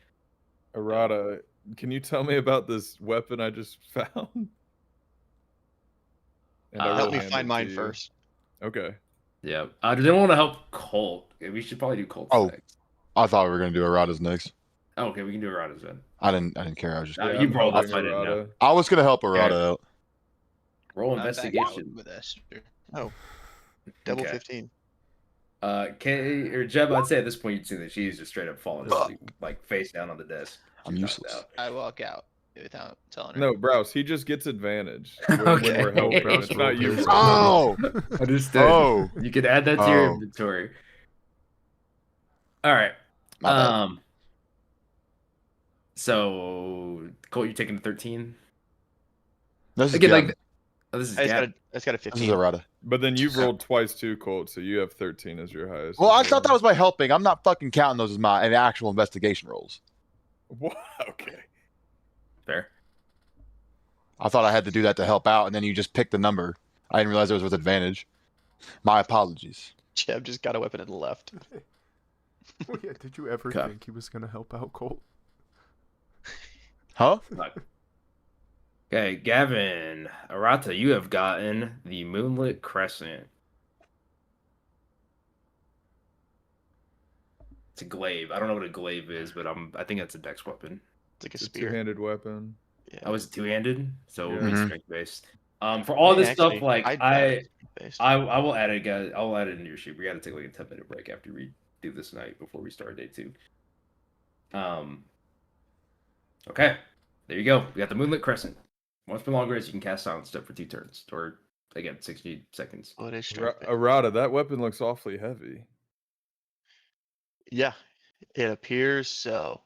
Arata, can you tell me about this weapon I just found? And I will Help me hand find it mine to you. first. Okay. Yeah. Does anyone want to help Colt? Okay, we should probably do Colt's Oh. next. I thought we were gonna do Arata's next. Oh, okay, we can do Arata's then. I didn't care. I was just. Yeah, Yeah, you I'm rolled, that's helping why I didn't know. Arata. I was gonna help Arata out. Roll I'm back out investigation. with Esther. Double Okay. 15. K or Jeb, I'd say at this point you'd see that she's just straight up falling asleep, like face down on the desk. I'm She's knocked useless. out. I walk out without telling her. No, Browse, he just gets advantage when Okay. we're helping. Browse It's not rolled you. his. Browse. Oh, Understood. Oh. You can add that to your Oh. inventory. All right. my bad. So Colt, you're taking the 13. This is Again, Gavin. like this is I just Gab. got a This 15. is Arata. But then you've rolled twice too, Colt, so you have 13 as your highest. Well, I as thought that was by helping. I'm not fucking counting those as my actual investigation rolls. What? Okay. Fair. I thought I had to do that to help out, and then you just picked the number. I didn't realize it was with advantage. My apologies. Jeb just got a weapon and left. Oh yeah, did you ever Okay. think he was gonna help out Colt? Huh? Okay, Gavin, Arata, you have gotten the Moonlit Crescent. It's a glaive. I don't know what a glaive is, but I think that's a dex weapon. It's like a It's a spear. two-handed weapon. Yeah. I was two-handed, so it would be Mhm. strength based. For all this Actually, stuff, like I'd rather be based. I will add it, guys. I'll add it into your sheet. We got to take like a 10-minute break after we do this night before we start day 2. Okay, there you go. We got the Moonlit Crescent. Once per long rest, you can cast Silent Step for 2 turns, or again 60 seconds. What is strength based? Arata, that weapon looks awfully heavy. Yeah, it appears so.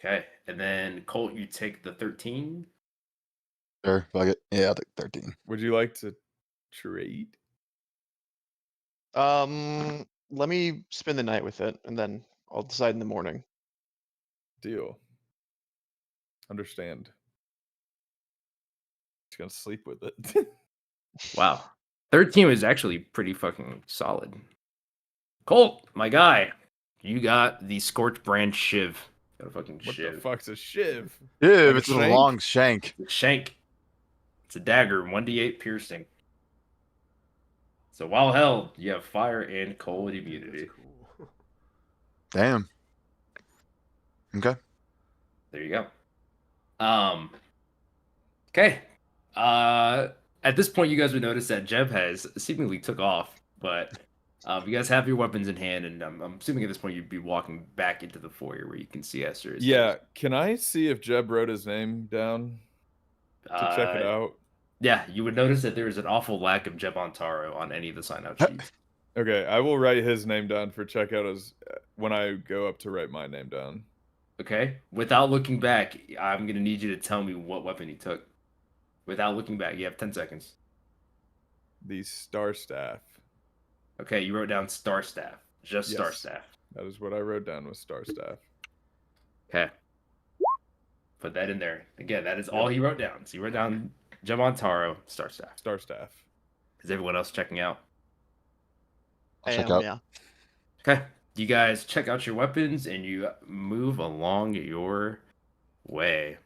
Okay, and then Colt, you take the 13. Sure, fuck it. Yeah, I'll take 13. Would you like to trade? Let me spend the night with it, and then I'll decide in the morning. Deal. Understand. Just gonna sleep with it. Wow. 13 was actually pretty fucking solid. Colt, my guy, you got the Scorch Brand Shiv. Got a fucking What shiv. the fuck's a shiv? Yeah, Like a it's a shank? long shank. It's a shank. It's a dagger, 1d8 piercing. So while held, you have fire and cold immunity. Cool. Damn. Okay. There you go. Okay. At this point, you guys would notice that Jeb has seemingly took off, but you guys have your weapons in hand, and I'm assuming at this point you'd be walking back into the foyer where you can see Esther. Yeah, can I see if Jeb wrote his name down to check it out? Yeah, you would notice that there is an awful lack of Jeb Ontaro on any of the sign-out sheets. Okay, I will write his name down for checkout as when I go up to write my name down. Okay? Without looking back, I'm going to need you to tell me what weapon he took. Without looking back, you have 10 seconds. The Star Staff. Okay, you wrote down Star Staff. Just Star Yes. Staff. That is what I wrote down was Star Staff. Okay. Put that in there. Again, that is all he wrote down. So he wrote down Jeb Ontaro, Star Staff. Star Staff. Is everyone else checking out? I Check am, out. yeah. Okay. You guys check out your weapons and you move along your way.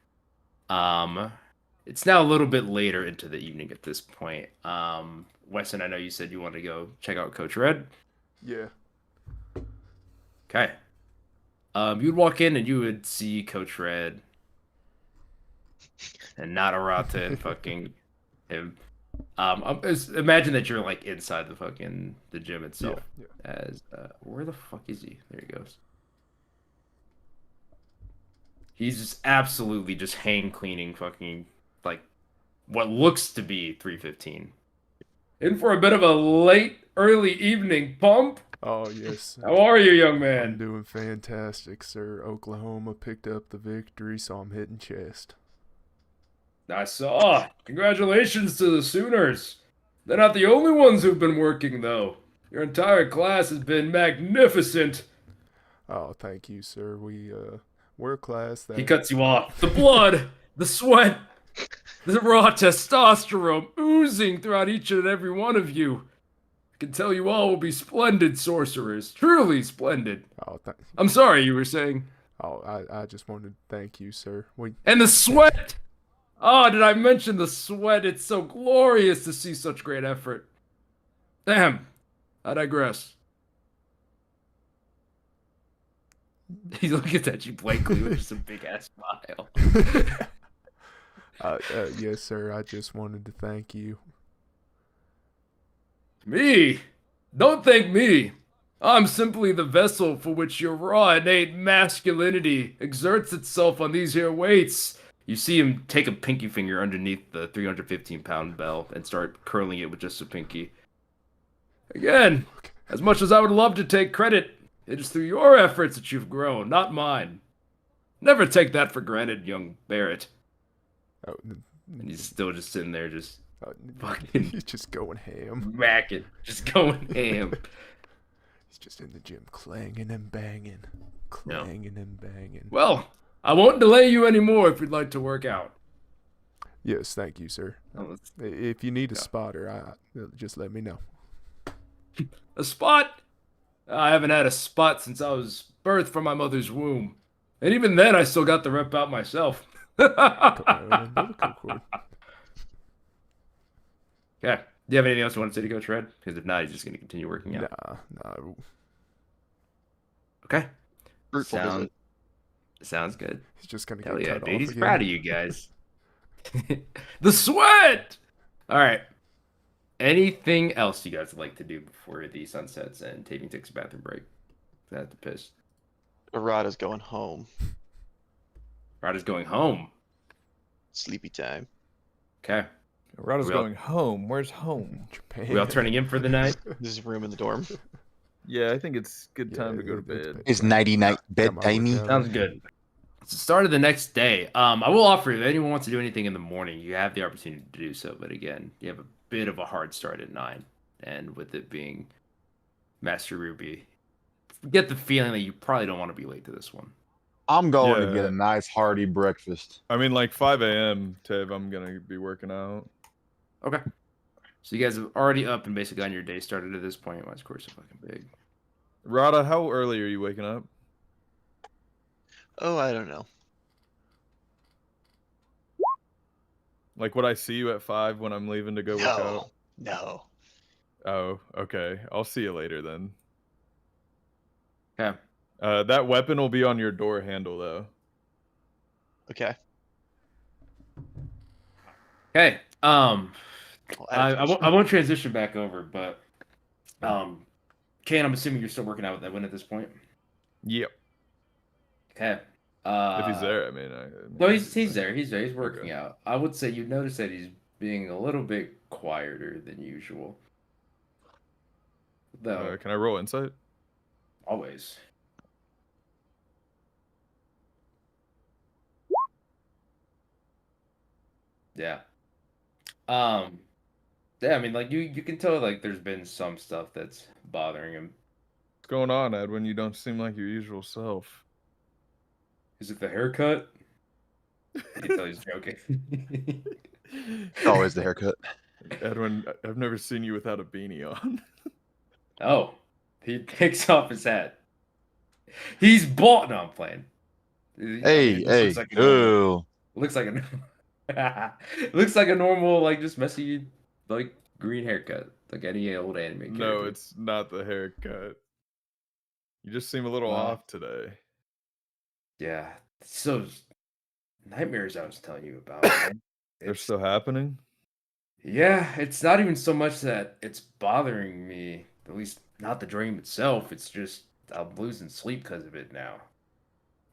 It's now a little bit later into the evening at this point. Weston, I know you said you wanted to go check out Coach Red. Yeah. Okay. You'd walk in and you would see Coach Red and Nadarata and fucking him. Imagine that you're like inside the gym itself. Yeah. As where the fuck is he? There he goes. He's just absolutely just hang cleaning fucking like what looks to be 3:15. In for a bit of a late early evening pump. Oh, yes. How are you, young I'm man? doing fantastic, sir. Oklahoma picked up the victory, so I'm hitting chest. I saw. Congratulations to the Sooners. They're not the only ones who've been working, though. Your entire class has been magnificent. Oh, thank you, sir. We're a class that... He cuts you off. The blood, the sweat, the raw testosterone oozing throughout each and every one of you. I can tell you all will be splendid sorcerers. Truly splendid. Oh, I'm sorry, you were saying. Oh, I just wanted to thank you, sir. And the sweat! Oh, did I mention the sweat? It's so glorious to see such great effort. Damn. I digress. He looks at you blankly with just a big ass smile. Yes, sir. I just wanted to thank you. Me? Don't thank me. I'm simply the vessel for which your raw innate masculinity exerts itself on these here weights. You see him take a pinky finger underneath the 315-pound bell and start curling it with just a pinky. Again, as much as I would love to take credit, it is through your efforts that you've grown, not mine. Never take that for granted, young Barrett. Oh, And he's still just sitting there, just fucking he's just going ham. macking, just going ham. He's just in the gym clanging and banging. Clanging and banging. Well, I won't delay you anymore if you'd like to work out. Yes, thank you, sir. If you need a spotter, just let me know. A spot? I haven't had a spot since I was birthed from my mother's womb. And even then, I still got the rep out myself. Okay. Do you have anything else you want to say to Coach Red? Because if not, he's just going to continue working out. Nah. Okay. Fruitful visit. Sounds good. He's just gonna Hell get yeah, cut dude. off He's again. proud of you guys. The sweat! All right. Anything else you guys would like to do before the sun sets and Tavian takes a bathroom break? I have to piss. Arata's going home. Ryder's going home. Sleepy time. Okay. Rada's We all- going home. Where's home? Japan. We all turning in for the night? This is room in the dorm. Yeah, I think it's good time to go to it's bed. It's nighty night Come on, bedtimey. Ricardo. Sounds good. It's the start of the next day. I will offer if anyone wants to do anything in the morning, you have the opportunity to do so. But again, you have a bit of a hard start at 9, and with it being Master Ruby, get the feeling that you probably don't want to be late to this one. I'm going to get Yeah. a nice hearty breakfast. I mean, like 5 a.m. Tiv, I'm gonna be working out. Okay. So you guys have already up and basically gotten your day started at this point. My score's so fucking big. Rada, how early are you waking up? Oh, I don't know. Like, would I see you at 5 when I'm leaving to go work out? No. Oh, okay. I'll see you later then. Okay. That weapon will be on your door handle though. Okay. Okay. Well, I won't transition back over, but Kane, I'm assuming you're still working out with Edwin at this point. Yep. Okay. If he's there, I mean. No, he's there. He's there. He's working Okay. out. I would say you notice that he's being a little bit quieter than usual. Though Can I roll insight? always. Yeah. Yeah, I mean, like you can tell like there's been some stuff that's bothering him. What's going on, Edwin? You don't seem like your usual self. Is it the haircut? You can tell he's joking. It's always the haircut. Edwin, I've never seen you without a beanie on. Oh, he takes off his hat. He's bald. No, I'm playing. Hey, Looks hey, like a normal, ooh. looks like a looks like a normal, like just messy, like green haircut, like any old anime character. No, it's not the haircut. You just seem a little off today. Yeah. So nightmares I was telling you about, man. They're It's, still happening? yeah, it's not even so much that it's bothering me, at least not the dream itself. It's just I'm losing sleep because of it now.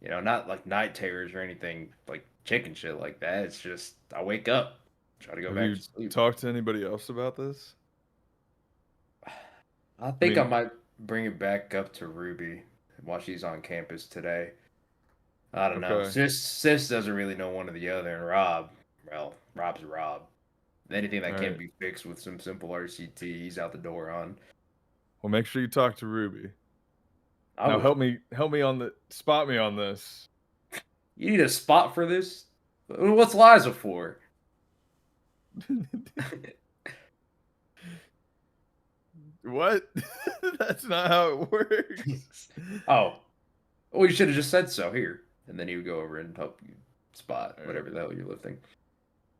You know, not like night terrors or anything like chicken shit like that. It's just I wake up, try to go Have back you to sleep. talked to anybody else about this? I think I mean- might bring it back up to Ruby while she's on campus today. I don't know. Okay. Sis doesn't really know one or the other, and Rob, well, Rob's Rob. Anything that can't Alright. be fixed with some simple RCT, he's out the door on. Well, make sure you talk to Ruby. I Now will. help me on the spot me on this. You need a spot for this? What's Liza for? What? That's not how it works. Oh. Well, you should have just said so here. And then he would go over and help you spot whatever the hell you're lifting.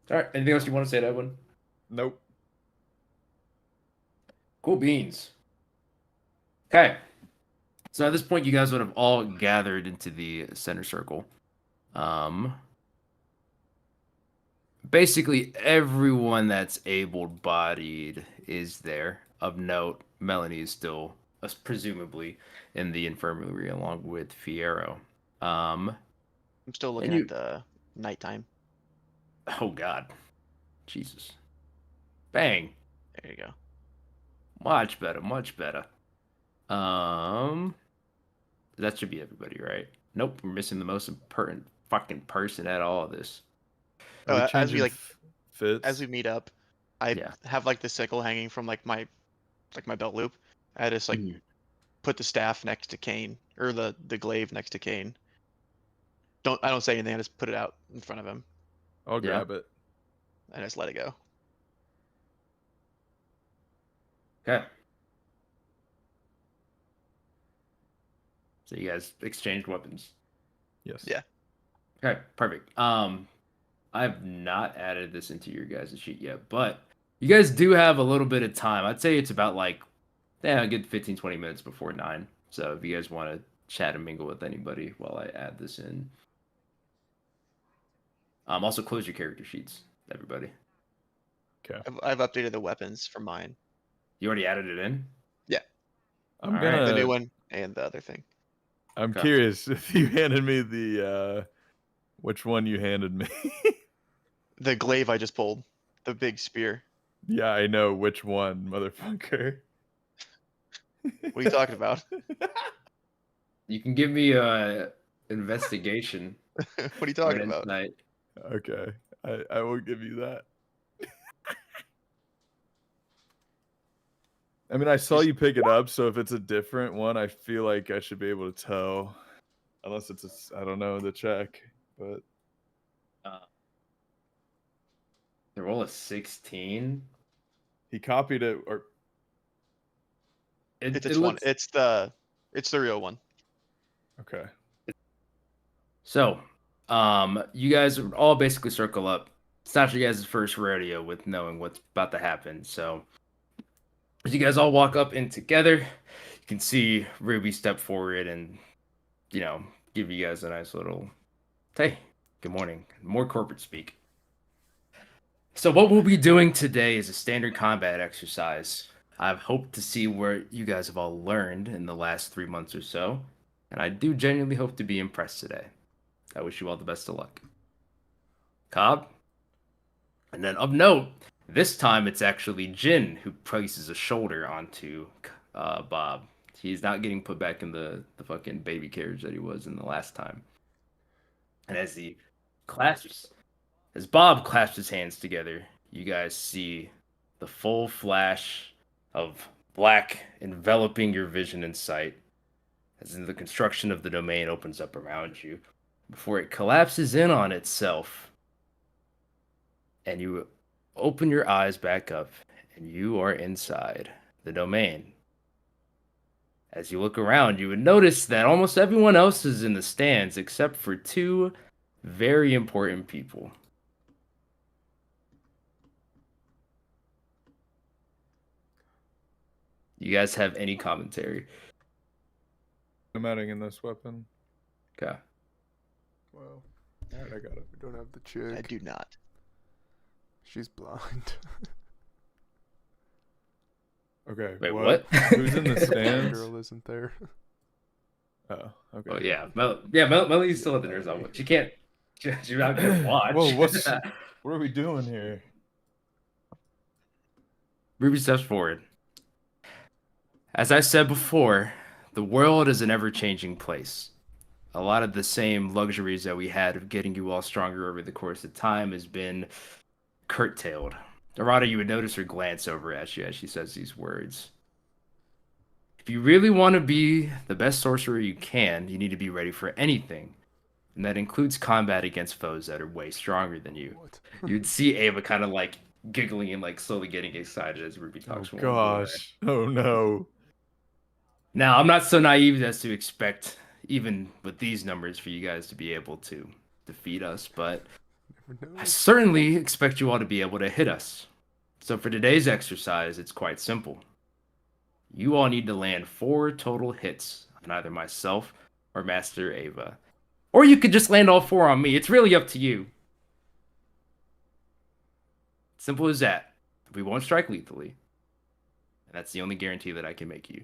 Alright, anything else you want to say to Edwin? Nope. Cool beans. Okay. So at this point, you guys would have all gathered into the center circle. Basically, everyone that's able-bodied is there. Of note, Melanie is still presumably in the infirmary along with Fiero. I'm still looking you- at the nighttime. Oh God, Jesus, bang, There you go. much better, much better. That should be everybody, right? Nope, we're missing the most important fucking person at all of this. Are we As we changing like, fits? as we meet up, I Yeah. have like the sickle hanging from like my belt loop. I just like Mhm. put the staff next to Kane or the glaive next to Kane. I don't say anything. I just put it out in front of him I'll Yeah. grab it. and I just let it go. Okay. So you guys exchanged weapons. Yes. Yeah. Okay, perfect. I've not added this into your guys' sheet yet, but you guys do have a little bit of time. I'd say it's about like, a good 15-20 minutes before 9. So if you guys want to chat and mingle with anybody while I add this in. Also close your character sheets, everybody. Okay. I've updated the weapons from mine. You already added it in? I'm All right. gonna. The new one and the other thing. I'm Okay. curious if you handed me the which one you handed me. The glaive I just pulled. The big spear. Yeah, I know which one, motherfucker. What are you talking about? You can give me a investigation. What are you talking about? Insight. Okay, I will give you that. I mean, I saw you pick it up, so if it's a different one, I feel like I should be able to tell. Unless it's I don't know, the check. But The roll is 16. he copied it, or It's It one. looks It's the real one. okay. so. You guys all basically circle up. It's not your guys' first rodeo with knowing what's about to happen. So, as you guys all walk up in together, you can see Ruby step forward and, give you guys a nice little, hey, good morning. More corporate speak. So what we'll be doing today is a standard combat exercise. I've hoped to see where you guys have all learned in the last 3 months or so, and I do genuinely hope to be impressed today. I wish you all the best of luck. Cobb? And then of note, this time it's actually Jin who places a shoulder onto Bob. He's not getting put back in the fucking baby carriage that he was in the last time. And as Bob clasps his hands together, you guys see the full flash of black enveloping your vision and sight as the construction of the domain opens up around you before it collapses in on itself. And you open your eyes back up and you are inside the domain. As you look around, you would notice that almost everyone else is in the stands except for two very important people. You guys have any commentary? Automatic in this weapon. Okay. Well, All right, I got it. we don't have the chick. I do not. She's blind. Okay. Wait, what? Who's in the The stands? girl isn't there. Oh, okay. Oh yeah, Melanie's still at the nurse office. She can't. She's not gonna watch. Whoa, what are we doing here? Ruby steps forward. As I said before, the world is an ever-changing place. A lot of the same luxuries that we had of getting you all stronger over the course of time has been curtailed. Arata, you would notice her glance over at you as she says these words. If you really want to be the best sorcerer you can, you need to be ready for anything. And that includes combat against foes that are way stronger than you. What? You'd see Ava kind of like giggling and like slowly getting excited as Ruby Oh talks more. and more. gosh. Oh no. Now, I'm not so naive as to expect, even with these numbers, for you guys to be able to defeat us, but Never know. I certainly expect you all to be able to hit us. So for today's exercise, it's quite simple. You all need to land 4 total hits on either myself or Master Ava. Or you could just land all 4 on me. It's really up to you. Simple as that. We won't strike lethally. And that's the only guarantee that I can make you.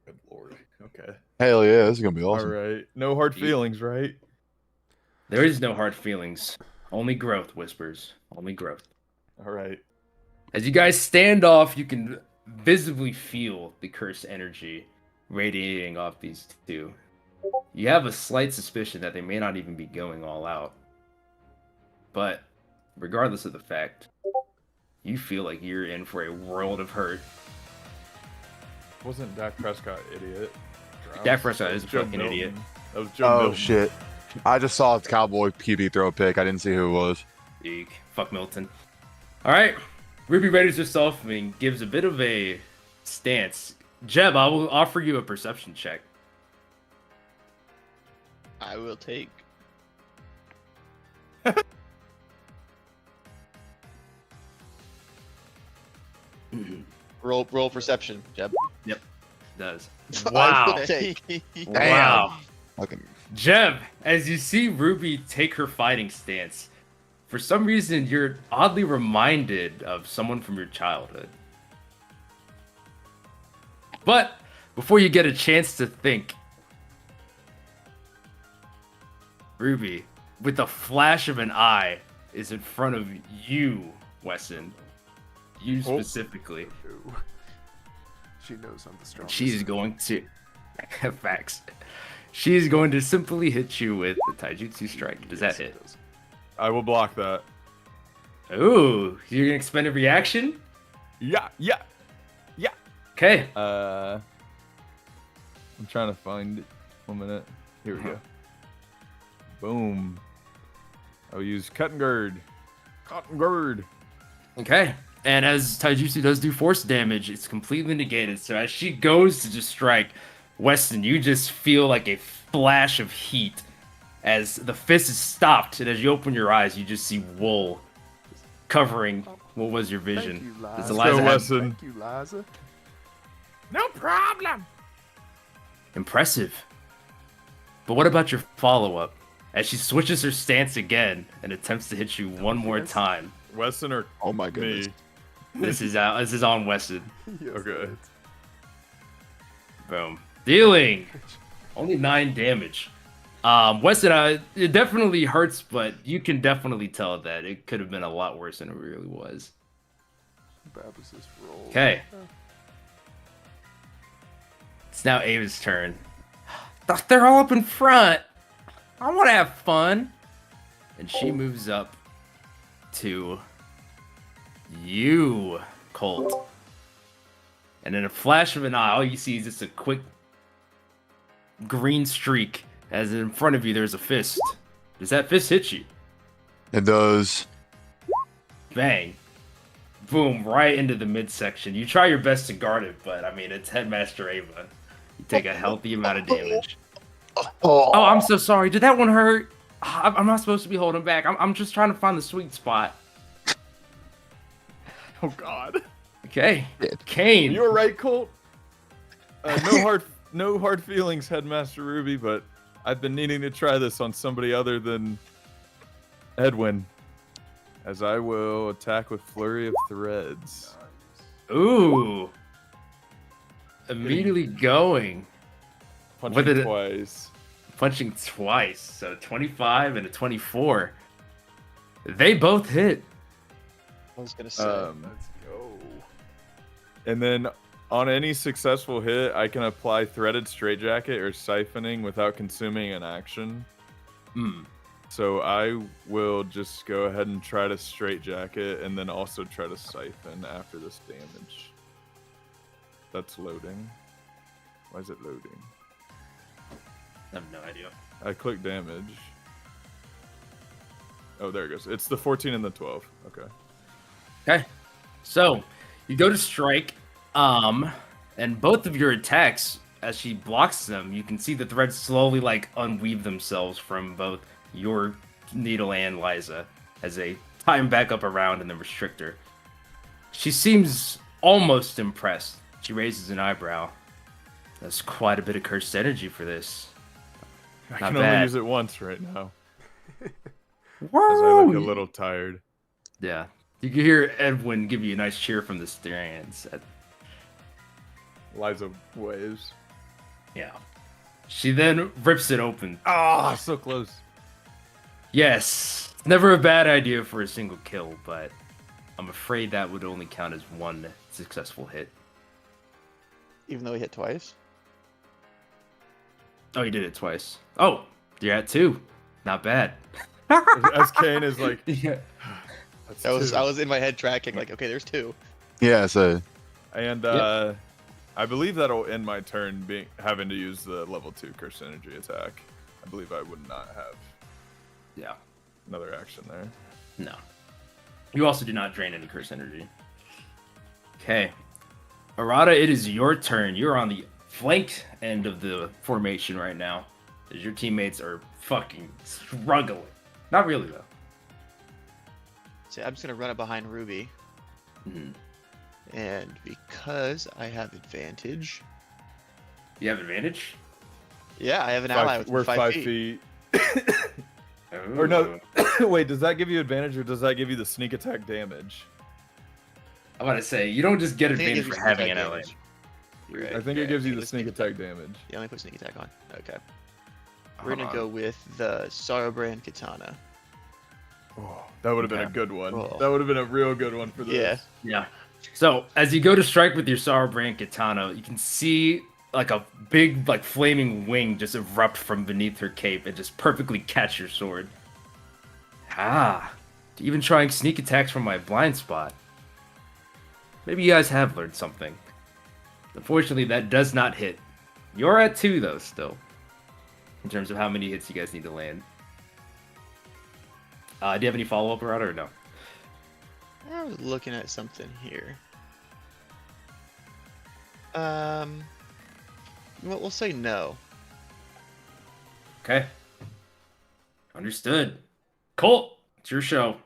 Good lord. Okay. Hell yeah, this is gonna be awesome. All right. No hard feelings, right? There is no hard feelings. Only growth, Whispers. Only growth. All right. As you guys stand off, you can visibly feel the cursed energy radiating off these two. You have a slight suspicion that they may not even be going all out. But regardless of the fact, you feel like you're in for a world of hurt. Wasn't Dak Prescott idiot? Dak Prescott is a Joe fucking idiot. Milton. That was Joe Oh Milton. shit! I just saw Cowboy QB throw a pick. I didn't see who it was. Eek. Fuck Milton. Alright. Ruby readies herself and gives a bit of a stance. Jeb, I will offer you a perception check. I will take. Roll perception, Jeb. Does. I Wow. will take. Wow. Fucking Jeb, as you see Ruby take her fighting stance, for some reason you're oddly reminded of someone from your childhood. But before you get a chance to think, Ruby, with the flash of an eye, is in front of you, Wesson. You Oh. specifically. She knows I'm the strongest. She's going to facts. She's going to simply hit you with the Taijutsu Strike. Does that hit? I will block that. Ooh, you're gonna expend a reaction? Yeah. Okay. I'm trying to find it. 1 minute. Here we go. Boom. I'll use cut and gird. Okay. And as Taijutsu does do force damage, it's completely negated. So as she goes to just strike, Weston, you just feel like a flash of heat as the fist is stopped, and as you open your eyes, you just see wool covering what was your vision. Thank you, Does Liza. Eliza have- Weston. Thank you, Liza. No problem. Impressive. But what about your follow-up? As she switches her stance again and attempts to hit you one more Yes. time. Weston or Oh my goodness. me? This is on Weston. Yes, Okay. it's- Boom. Dealing only 9 damage. Weston, it definitely hurts, but you can definitely tell that it could have been a lot worse than it really was. Bad was this roll. Okay. It's now Ava's turn. They're all up in front. I want to have fun. And she moves up to you, Colt. And in a flash of an eye, all you see is just a quick green streak as in front of you there's a fist. Does that fist hit you? It does. Bang. Boom, right into the midsection. You try your best to guard it, but I mean, it's Headmaster Ava. You take a healthy amount of damage. Oh, I'm so sorry. Did that one hurt? I'm not supposed to be holding back. I'm just trying to find the sweet spot. Oh God. Okay. Shit. Kane. You were right, Colt. No hard feelings, Headmaster Ruby, but I've been needing to try this on somebody other than Edwin. As I will attack with Flurry of Threads. Ooh. Immediately going. Punching With it- twice. Punching twice. So 25 and a 24. They both hit. I was gonna say. Let's go. And then on any successful hit, I can apply Threaded Straitjacket or Siphoning without consuming an action. Hmm. So I will just go ahead and try to Straitjacket and then also try to Siphon after this damage. That's loading. Why is it loading? I have no idea. I click damage. Oh, there it goes. It's the 14 and the 12. Okay. Okay. So you go to strike, and both of your attacks, as she blocks them, you can see the threads slowly like unweave themselves from both your needle and Liza as they tie them back up around and then restrict her. She seems almost impressed. She raises an eyebrow. That's quite a bit of cursed energy for this. I Not can bad. only use it once right now. As I Woo! look a little tired. Yeah. You can hear Edwin give you a nice cheer from the stands. Liza waves. Yeah. She then rips it open. Ah, so close. Yes. Never a bad idea for a single kill, but I'm afraid that would only count as one successful hit. Even though he hit twice. Oh, you did it twice. Oh, you're at 2. Not bad. As Kane is like, Yeah. that's I was two. I was in my head tracking like, okay, there's 2. Yeah, so And Yep. I believe that'll end my turn having to use the level 2 Curse Energy attack. I believe I would not have Yeah. another action there. No. You also do not drain any curse energy. Okay. Arata, it is your turn. You're on the flank end of the formation right now. As your teammates are fucking struggling. Not really, though. So I'm just gonna run it behind Ruby, Mhm. and because I have advantage, You have advantage? yeah, I have an ally with We're 5 5 feet. feet. Or no, wait, does that give you advantage or does that give you the sneak attack damage? I'm about to say, you don't just get I think it advantage gives you for sneak having an attack ally. damage. You're right. I think Yeah, it gives you give the it sneak sneak attack damage. You only put sneak attack on. Okay. We're Hold gonna on. go with the Sorrowbrand Katana. Oh, that would have been a Okay. good one. Oh. That would have been a real good one for this. Yeah. Yeah. So as you go to strike with your Sorrowbrand Katana, you can see like a big like flaming wing just erupt from beneath her cape and just perfectly catch your sword. Ah, even trying sneak attacks from my blind spot. Maybe you guys have learned something. Unfortunately, that does not hit. You're at 2 though, still. In terms of how many hits you guys need to land. Do you have any follow-up, Rada, or no? I was looking at something here. We'll say no. Okay. Understood. Colt, it's your show.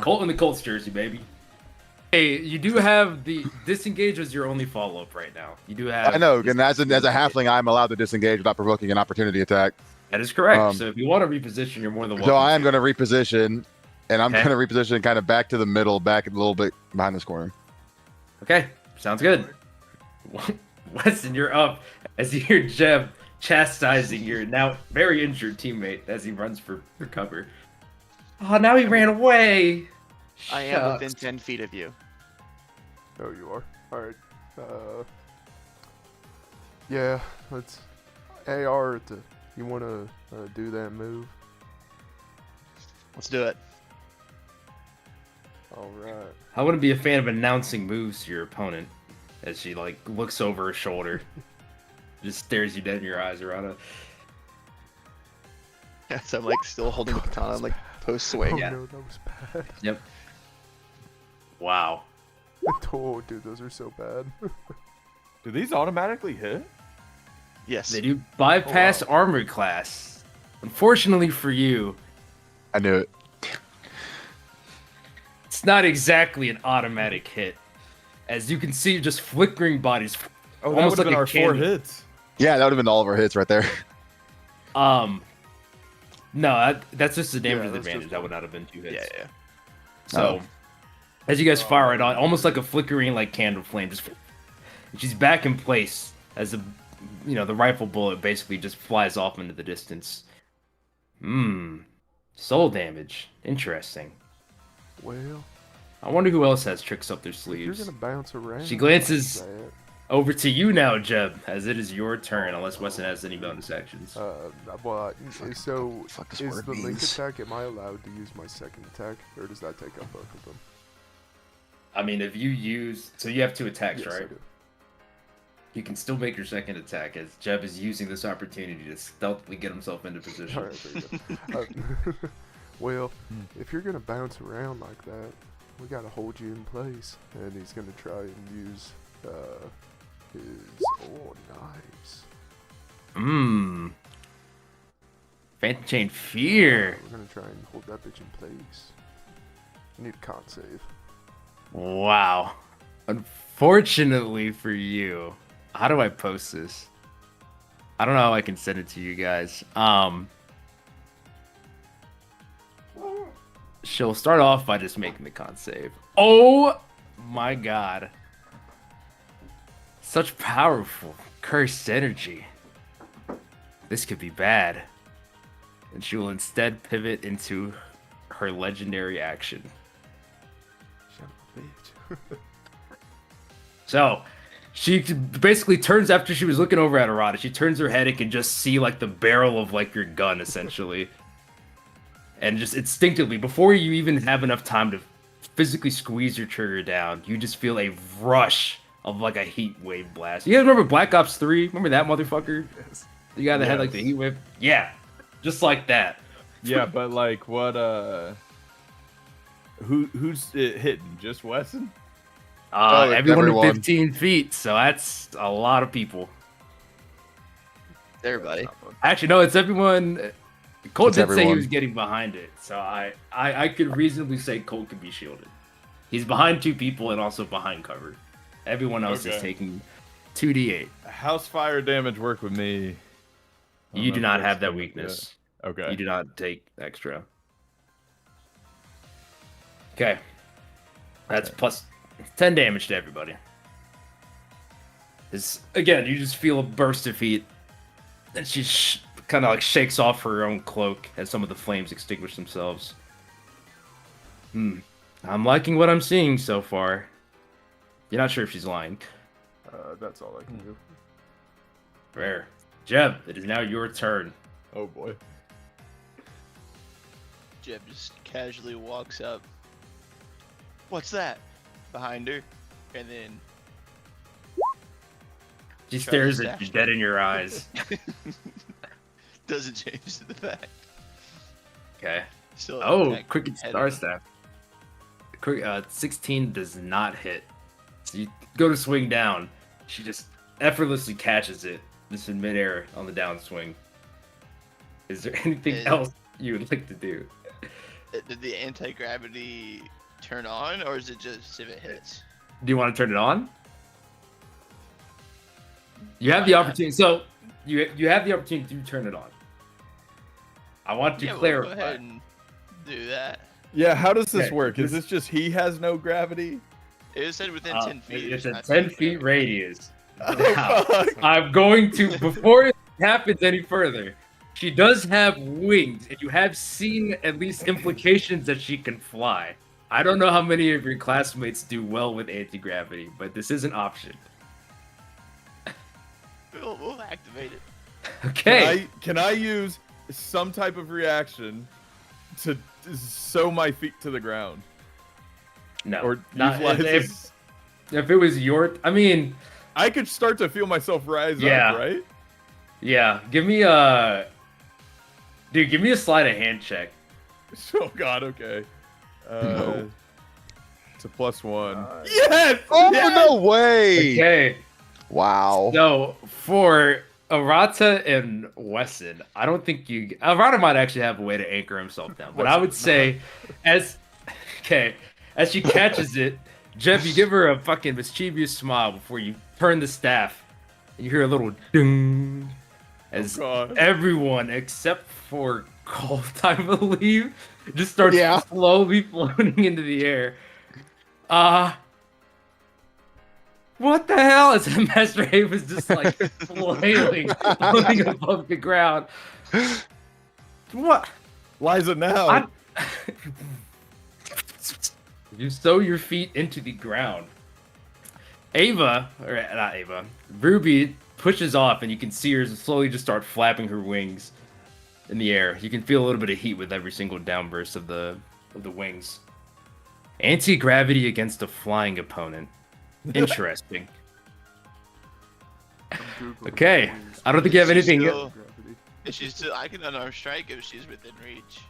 Colt in the Colts jersey, baby. Hey, you do have the disengage was your only follow-up right now. You do have. I know, and as a halfling, I'm allowed to disengage without provoking an opportunity attack. That is correct. So if you want to reposition, you're more than welcome. So I am going to reposition, and I'm going to reposition kind of back to the middle, back a little bit behind this corner. Okay, sounds good. Weston, you're up as you hear Jeb chastising your now very injured teammate as he runs for cover. Oh, now he ran away. I am within 10 feet of you. Oh, you are. All right. Yeah. Let's. AR. You want to do that move? Let's do it. All right. I wouldn't be a fan of announcing moves to your opponent as she like looks over her shoulder, just stares you dead in your eyes, Rada. Yeah, so I'm like still holding the katana, I'm like post swing. Oh Yeah. no, that was bad. Yep. Wow. Oh, dude, those are so bad. Do these automatically hit? Yes. They do bypass armor class. Unfortunately for you, I knew it. it's not exactly an automatic hit. As you can see, just flickering bodies. Oh, that Almost would have been like a our 4 candy. hits. Yeah, that would have been all of our hits right there. No, that's just the damage Yeah, that's advantage. just That would not have been 2 hits. Yeah. So, as you guys fire it on, almost like a flickering like candle flame, just she's back in place as the rifle bullet basically just flies off into the distance. Soul damage. Interesting. Well, I wonder who else has tricks up their if you're sleeves. gonna bounce around. She glances like that, over to you now, Jeb, as it is your turn, unless Weston has any bonus actions. well, so Fuck this is word the link means. attack? Am I allowed to use my second attack, or does that take up both of them? I mean, if you use... So you have 2 attacks, Yes, I right? do. You can still make your second attack, as Jeb is using this opportunity to stealthily get himself into position. All right, there you go. Well, if you're gonna bounce around like that, we gotta hold you in place, and he's gonna try and use his nice. Phantom Chain Fear. We're gonna try and hold that bitch in place. You need a con save. Wow. Unfortunately for you, how do I post this? I don't know how I can send it to you guys. She'll start off by just making the con save. Oh my god. Such powerful cursed energy. This could be bad. And she will instead pivot into her legendary action. Son of a bitch. So, she basically turns after she was looking over at Arata. She turns her head and can just see like the barrel of like your gun essentially. And just instinctively, before you even have enough time to physically squeeze your trigger down, you just feel a rush of like a heat wave blast. You guys remember Black Ops 3? Remember that motherfucker? Yes. The guy that had like the heat wave? Yeah. Just like that. Yeah, but like what? Who's it hitting? Just Wesson? Everyone everyone. at 15 feet, so that's a lot of people. Everybody. Actually, no, it's everyone. Colt It's did say he everyone. was getting behind it, so I could reasonably say Colt could be shielded. He's behind 2 people and also behind cover. Everyone else is Okay. taking 2d8. House fire damage work with me. I don't You know do if not that's have that gonna- weakness. yeah. Okay. You do not take extra. Okay. That's plus 10 damage to everybody. Again, you just feel a burst of heat. And she kind of like shakes off her own cloak as some of the flames extinguish themselves. I'm liking what I'm seeing so far. You're not sure if she's lying. That's all I can do. Fair. Jeb, it is now your turn. Oh boy. Jeb just casually walks up. What's that? Behind her, and then She Tries stares to at you dash dead in your eyes. doesn't change the fact. Okay. Still Oh, attack Cricket head Star on. Staff. 16 does not hit. So you go to swing down. She just effortlessly catches it. This in midair on the downswing. Is there anything Is- else you would like to do? Did the anti-gravity turn on, or is it just if it hits? Do you want to turn it on? You have Why the not? opportunity. So you have the opportunity to turn it on. I want to Yeah, we'll clarify. go ahead and do that. Yeah, how does this Okay, work? Is this- this just he has no gravity? It said within 10 feet. It's a not 10 10 feet radius. Oh, Now, fuck. I'm going to, before it happens any further, she does have wings, and you have seen at least implications that she can fly. I don't know how many of your classmates do well with anti-gravity, but this is an option. We'll activate it. Okay. Can I use some type of reaction to sew my feet to the ground? No. Or not, utilize if it was your, I mean, I could start to feel myself rise Yeah. up, right? yeah. Give me a, dude. Give me a sleight of hand check. Oh god, okay. No. It's a +1. Nice. Yes! Oh yes! no way! Okay. Wow. So for Arata and Wesson, I don't think you. Arata might actually have a way to anchor himself down, but I would say, as she catches it, Jeb, you give her a fucking mischievous smile before you turn the staff, and you hear a little ding, as God. everyone except for Colt, I believe, just starts Yeah. slowly floating into the air. What the hell? As Master A was just like flailing, floating above the ground. What? Liza now. I- You sew your feet into the ground. Ava, or not Ava, Ruby pushes off, and you can see her slowly just start flapping her wings in the air. You can feel a little bit of heat with every single downburst of the wings. Anti-gravity against a flying opponent. Interesting. Okay, I don't think you have anything. Still- If she's still, I can unarmed strike if she's within reach.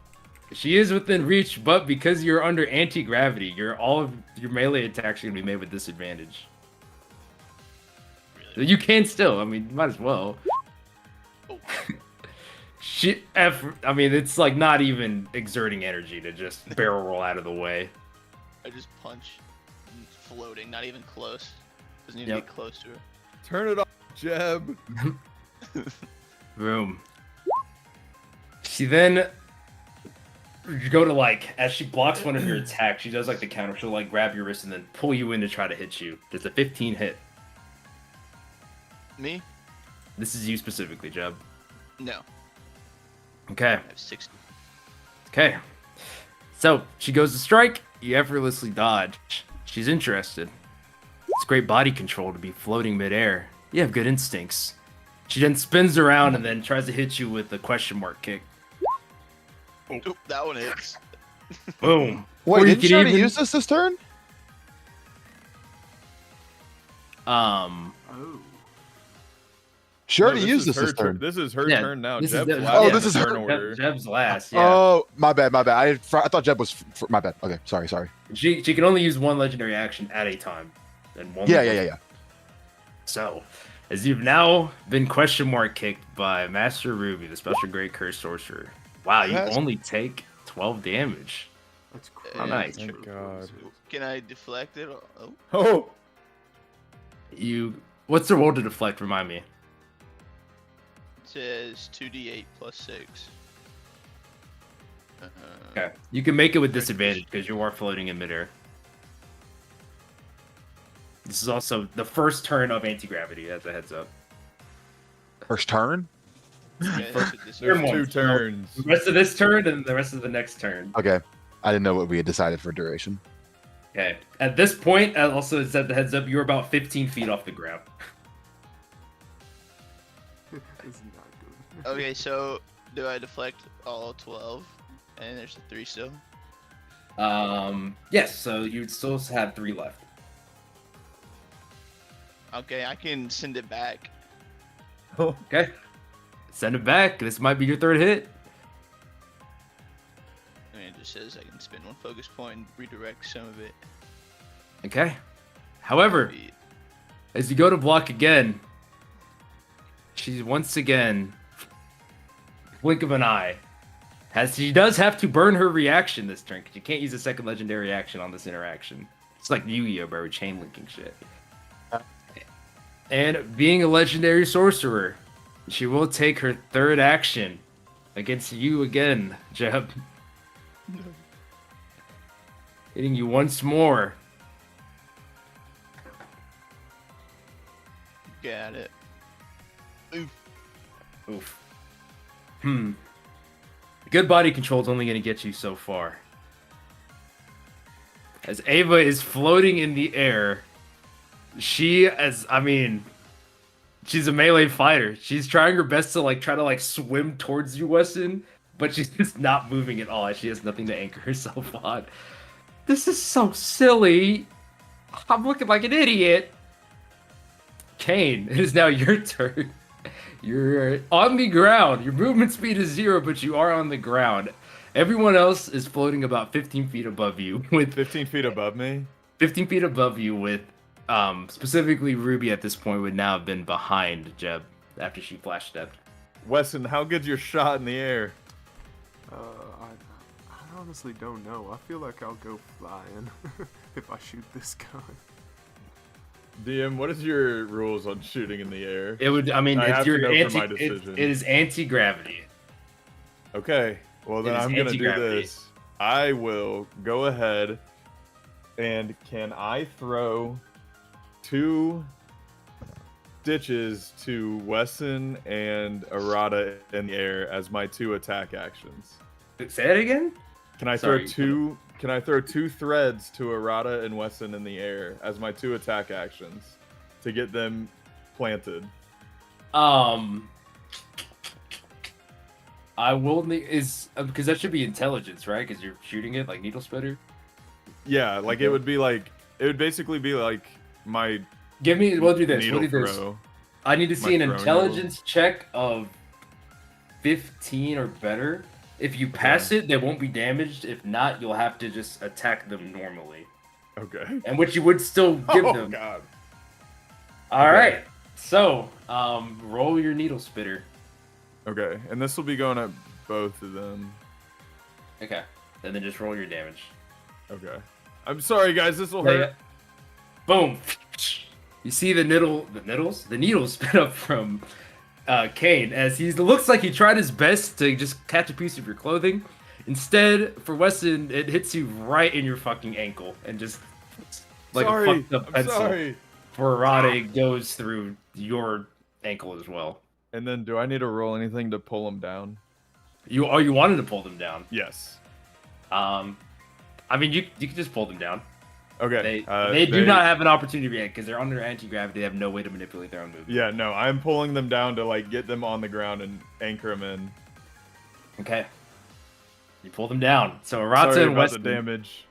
She is within reach, but because you're under anti-gravity, all of your melee attacks are gonna be made with disadvantage. Really. You can still. I mean, you might as well. Oh. I mean, it's like not even exerting energy to just barrel roll out of the way. I just punch, and floating, not even close. Doesn't even Yep. get close to her. Turn it off, Jeb. Boom. She then, you go to like, as she blocks one of your attacks, she does like the counter. She'll like grab your wrist and then pull you in to try to hit you. There's a 15 hit. Me? This is you specifically, Jeb. No. Okay. I have 60. Okay. So she goes to strike. You effortlessly dodge. She's interested. It's great body control to be floating midair. You have good instincts. She then spins around and then tries to hit you with a question mark kick. Oop, that one hits. Boom. Wait, Or you didn't could you already even- use this turn? Um. Oh. She already No, used is this her turn. This is her Yeah, turn now. this is Jeb's the- last Oh, in this the is turn her- order. Jeb's last. Yeah. Oh, my bad, my bad. I thought Jeb was. My bad. Okay, sorry. She can only use one legendary action at a time. And one. Yeah. So, as you've now been question mark kicked by Master Ruby, the special great curse sorcerer. Wow, you Yes. only take 12 damage. That's How nice. Thank God. Can I deflect it? Oh, Oh, What's the roll to deflect? Remind me. it says 2d8 plus 6. Okay. You can make it with disadvantage because you are floating in midair. This is also the first turn of anti-gravity, as a heads up. First turn. Okay, For- so this Your is- there's one. two turns. The rest of this turn and the rest of the next turn. Okay. I didn't know what we had decided for duration. Okay. At this point, also it said the heads up, you're about 15 feet off the ground. This is not good. Okay, so do I deflect all 12? And there's the 3 still. Yes. So you'd still have 3 left. Okay, I can send it back. Okay. Send it back. This might be your 3rd hit. I mean, it just says I can spend 1 focus point and redirect some of it. Okay. However, as you go to block again, she's once again, blink of an eye. She does have to burn her reaction this turn, because you can't use a second legendary action on this interaction. It's like Yu-Gi-Oh, bro, chain linking shit. And being a legendary sorcerer, she will take her 3rd action against you again, Jeb. Hitting you once more. Got it. Oof. Good body control is only going to get you so far. As Ava is floating in the air, she's a melee fighter. She's trying her best to try to swim towards you, Weston, but she's just not moving at all. She has nothing to anchor herself on. This is so silly. I'm looking like an idiot. Kane, it is now your turn. You're on the ground. Your movement speed is 0, but you are on the ground. Everyone else is floating about 15 feet above you. With 15 feet above me? 15 feet above you with, specifically Ruby at this point would now have been behind Jeb after she flash stepped. Weston, how good's your shot in the air? I honestly don't know. I feel like I'll go flying if I shoot this guy. DM, what is your rules on shooting in the air? It would, I have it's to your know for my it decision. is anti-gravity. Okay, well then It is I'm gonna do anti-gravity. this. I will go ahead and can I throw 2 ditches to Wesson and Arata in the air as my 2 attack actions? Say that again? Can I Sorry, throw 2? Can I throw 2 threads to Arata and Wesson in the air as my 2 attack actions to get them planted? I will need because that should be intelligence, right? Because you're shooting it like needle splitter. Yeah, like it would basically be like my We'll do this. needle We'll do this. throw. I need to see My an throw intelligence check of 15 or better. If you pass it, they won't be damaged. If not, you'll have to just attack them normally. Okay. And which you would still give Oh them. god. All Okay. right. So, roll your needle spitter. Okay, and this will be going at both of them. Okay. And then just roll your damage. Okay. I'm sorry, guys. This will Yeah, hurt. Boom. You see the needles spit up from Kane as he looks like he tried his best to just catch a piece of your clothing. Instead, for Weston, it hits you right in your fucking ankle and just like Sorry. a fucked up I'm pencil. sorry. For Arata, it goes through your ankle as well. And then, do I need to roll anything to pull him down? You wanted to pull them down. Yes. I mean, you can just pull them down. Okay. They do not have an opportunity to react because they're under anti-gravity. They have no way to manipulate their own movement. Yeah, no, I'm pulling them down to like get them on the ground and anchor them in. Okay. You pull them down. So Arata Sorry and about Weston, the damage.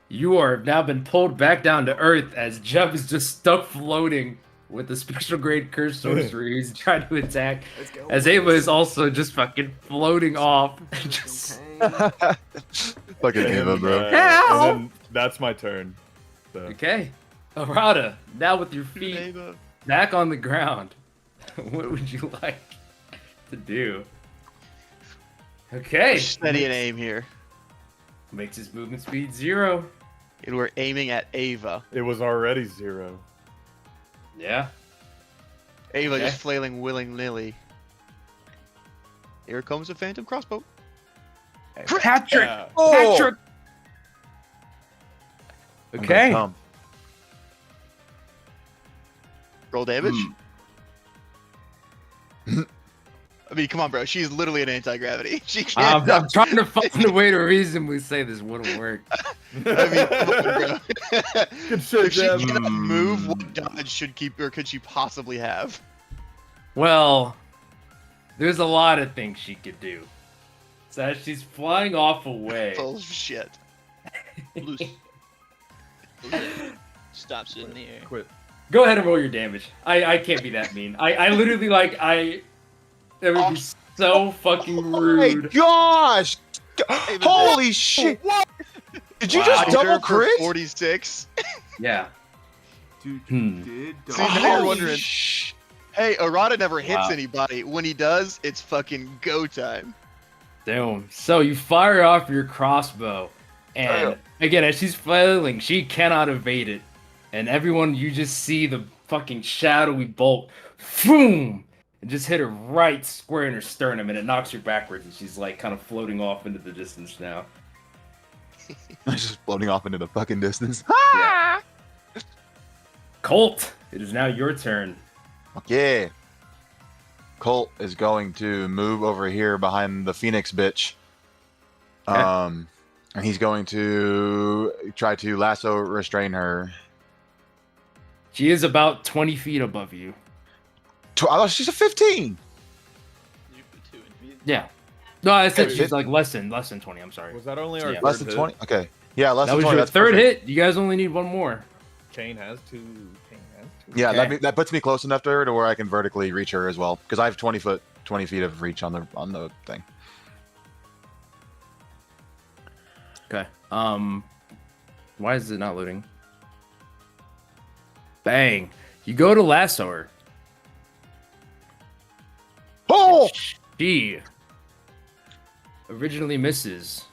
you are now been pulled back down to earth as Jeb is just stuck floating with the special grade curse sorcery he's trying to attack. Let's go. As Ava is also just fucking floating off. Just Fucking Ava, bro. And then that's my turn. So. okay. Arata, now with your feet Ava. back on the ground, what would you like to do? Okay. Steady and aim here. Makes his movement speed 0. And we're aiming at Ava. It was already 0. Yeah. Ava Okay. just flailing willy-nilly. Here comes a phantom crossbow. Patrick! Yeah. Patrick! I'm gonna Okay. come. Roll damage. Hmm. I mean, come on, bro. She's literally an anti-gravity. She can't. I'm trying to find a way to reasonably say this wouldn't work. I mean, come on, bro. Good shit, If she Jeb. cannot move, what dodge should keep or could she possibly have? Well, there's a lot of things she could do. So as she's flying off away. Bullshit. Loose. Stops it in the air. Quit. Go ahead and roll your damage. I can't be that mean. I literally that would be so fucking Oh my rude. gosh! but Holy shit! Did you Wow. just double Under for crit? 46. Yeah. Dude, Hmm. did See, now you're Holy wondering- sh- Hey, Arata never hits Wow. anybody. When he does, it's fucking go time. Damn. So you fire off your crossbow, and again, as she's flailing, she cannot evade it. And everyone, you just see the fucking shadowy bolt, boom, and just hit her right square in her sternum, and it knocks her backwards, and she's like kind of floating off into the distance now. just floating off into the fucking distance. Yeah. Colt, it is now your turn. Yeah. Colt is going to move over here behind the Phoenix bitch. Okay. And he's going to try to lasso restrain her. She is about 20 feet above you. Oh, she's a 15. You put 2 in. Yeah. No, I said Okay, she's like less than 20. I'm sorry. Was that only our Yeah. Less third than hit? 20. Okay. Yeah, less That than was 20. your That's third perfect. hit. You guys only need one more. Kane has 2. Kane has 2. Yeah, Okay. that puts me close enough to her to where I can vertically reach her as well, because I have 20 feet of reach on the thing. Okay. Why is it not loading? Bang. You go to lasso her. Oh! She originally misses.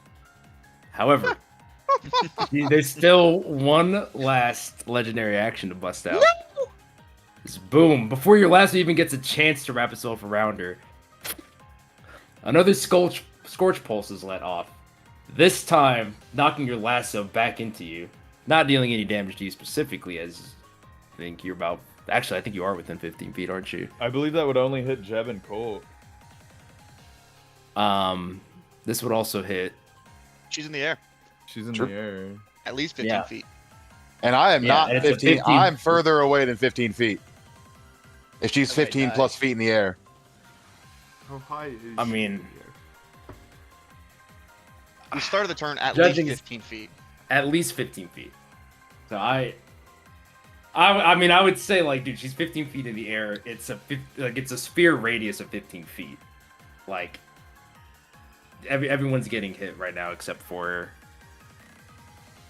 However, there's still one last legendary action to bust out. It's boom. Before your lasso even gets a chance to wrap itself around her, another scorch pulse is let off. This time, knocking your lasso back into you. Not dealing any damage to you specifically, as I think you're about... Actually, I think you are within 15 feet, aren't you? I believe that would only hit Jeb and Colt. This would also hit... She's in the air. She's in Sure. the air. At least 15 Yeah. feet. And I am Yeah, not and it's a 15. 15. I'm further away than 15 feet. If she's Okay, 15 nice. plus feet in the air. How high is I she mean- in the air? We started the turn at Judging least is- 15 feet. at least 15 feet. So I mean, I would say like, dude, she's 15 feet in the air. It's a sphere radius of 15 feet. Like, everyone's getting hit right now except for.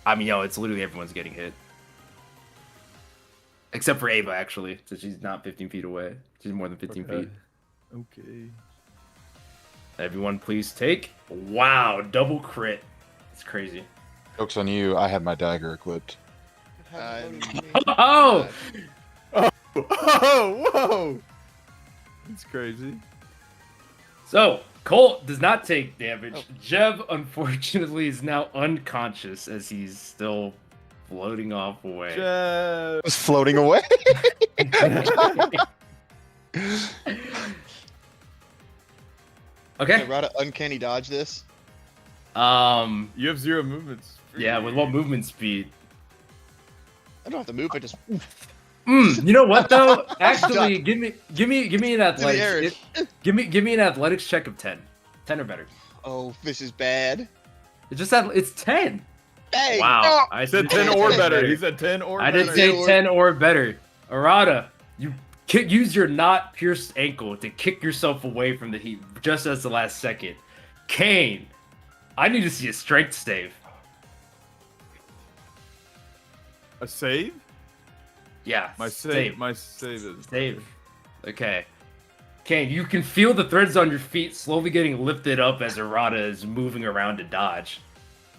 I mean, it's literally everyone's getting hit. Except for Ava, actually, so she's not 15 feet away. She's more than 15 Okay. feet. Okay. Everyone, please take. Wow, double crit. It's crazy. Joke's on you. I had my dagger equipped. Oh, Oh, whoa! It's crazy. so Colt does not take damage. Jeb, unfortunately, is now unconscious as he's still floating off away. Jeb. Just floating away. Okay. Arata uncanny dodge this. You have 0 movements. Yeah, with what movement speed? I don't have to move. I just You know what though? Actually, give me an air. athletics. Give me an athletics check of 10. 10 or better. Oh, this is bad. It's 10. Dang. Wow. I said 10 or better. He said 10 or I better. didn't say 10 or better. Arata, you use your not pierced ankle to kick yourself away from the heat just as the last second. Kane, I need to see a strength save. A save? Yeah, My save. My save is. Save. Okay. Kane, you can feel the threads on your feet slowly getting lifted up as Arata is moving around to dodge.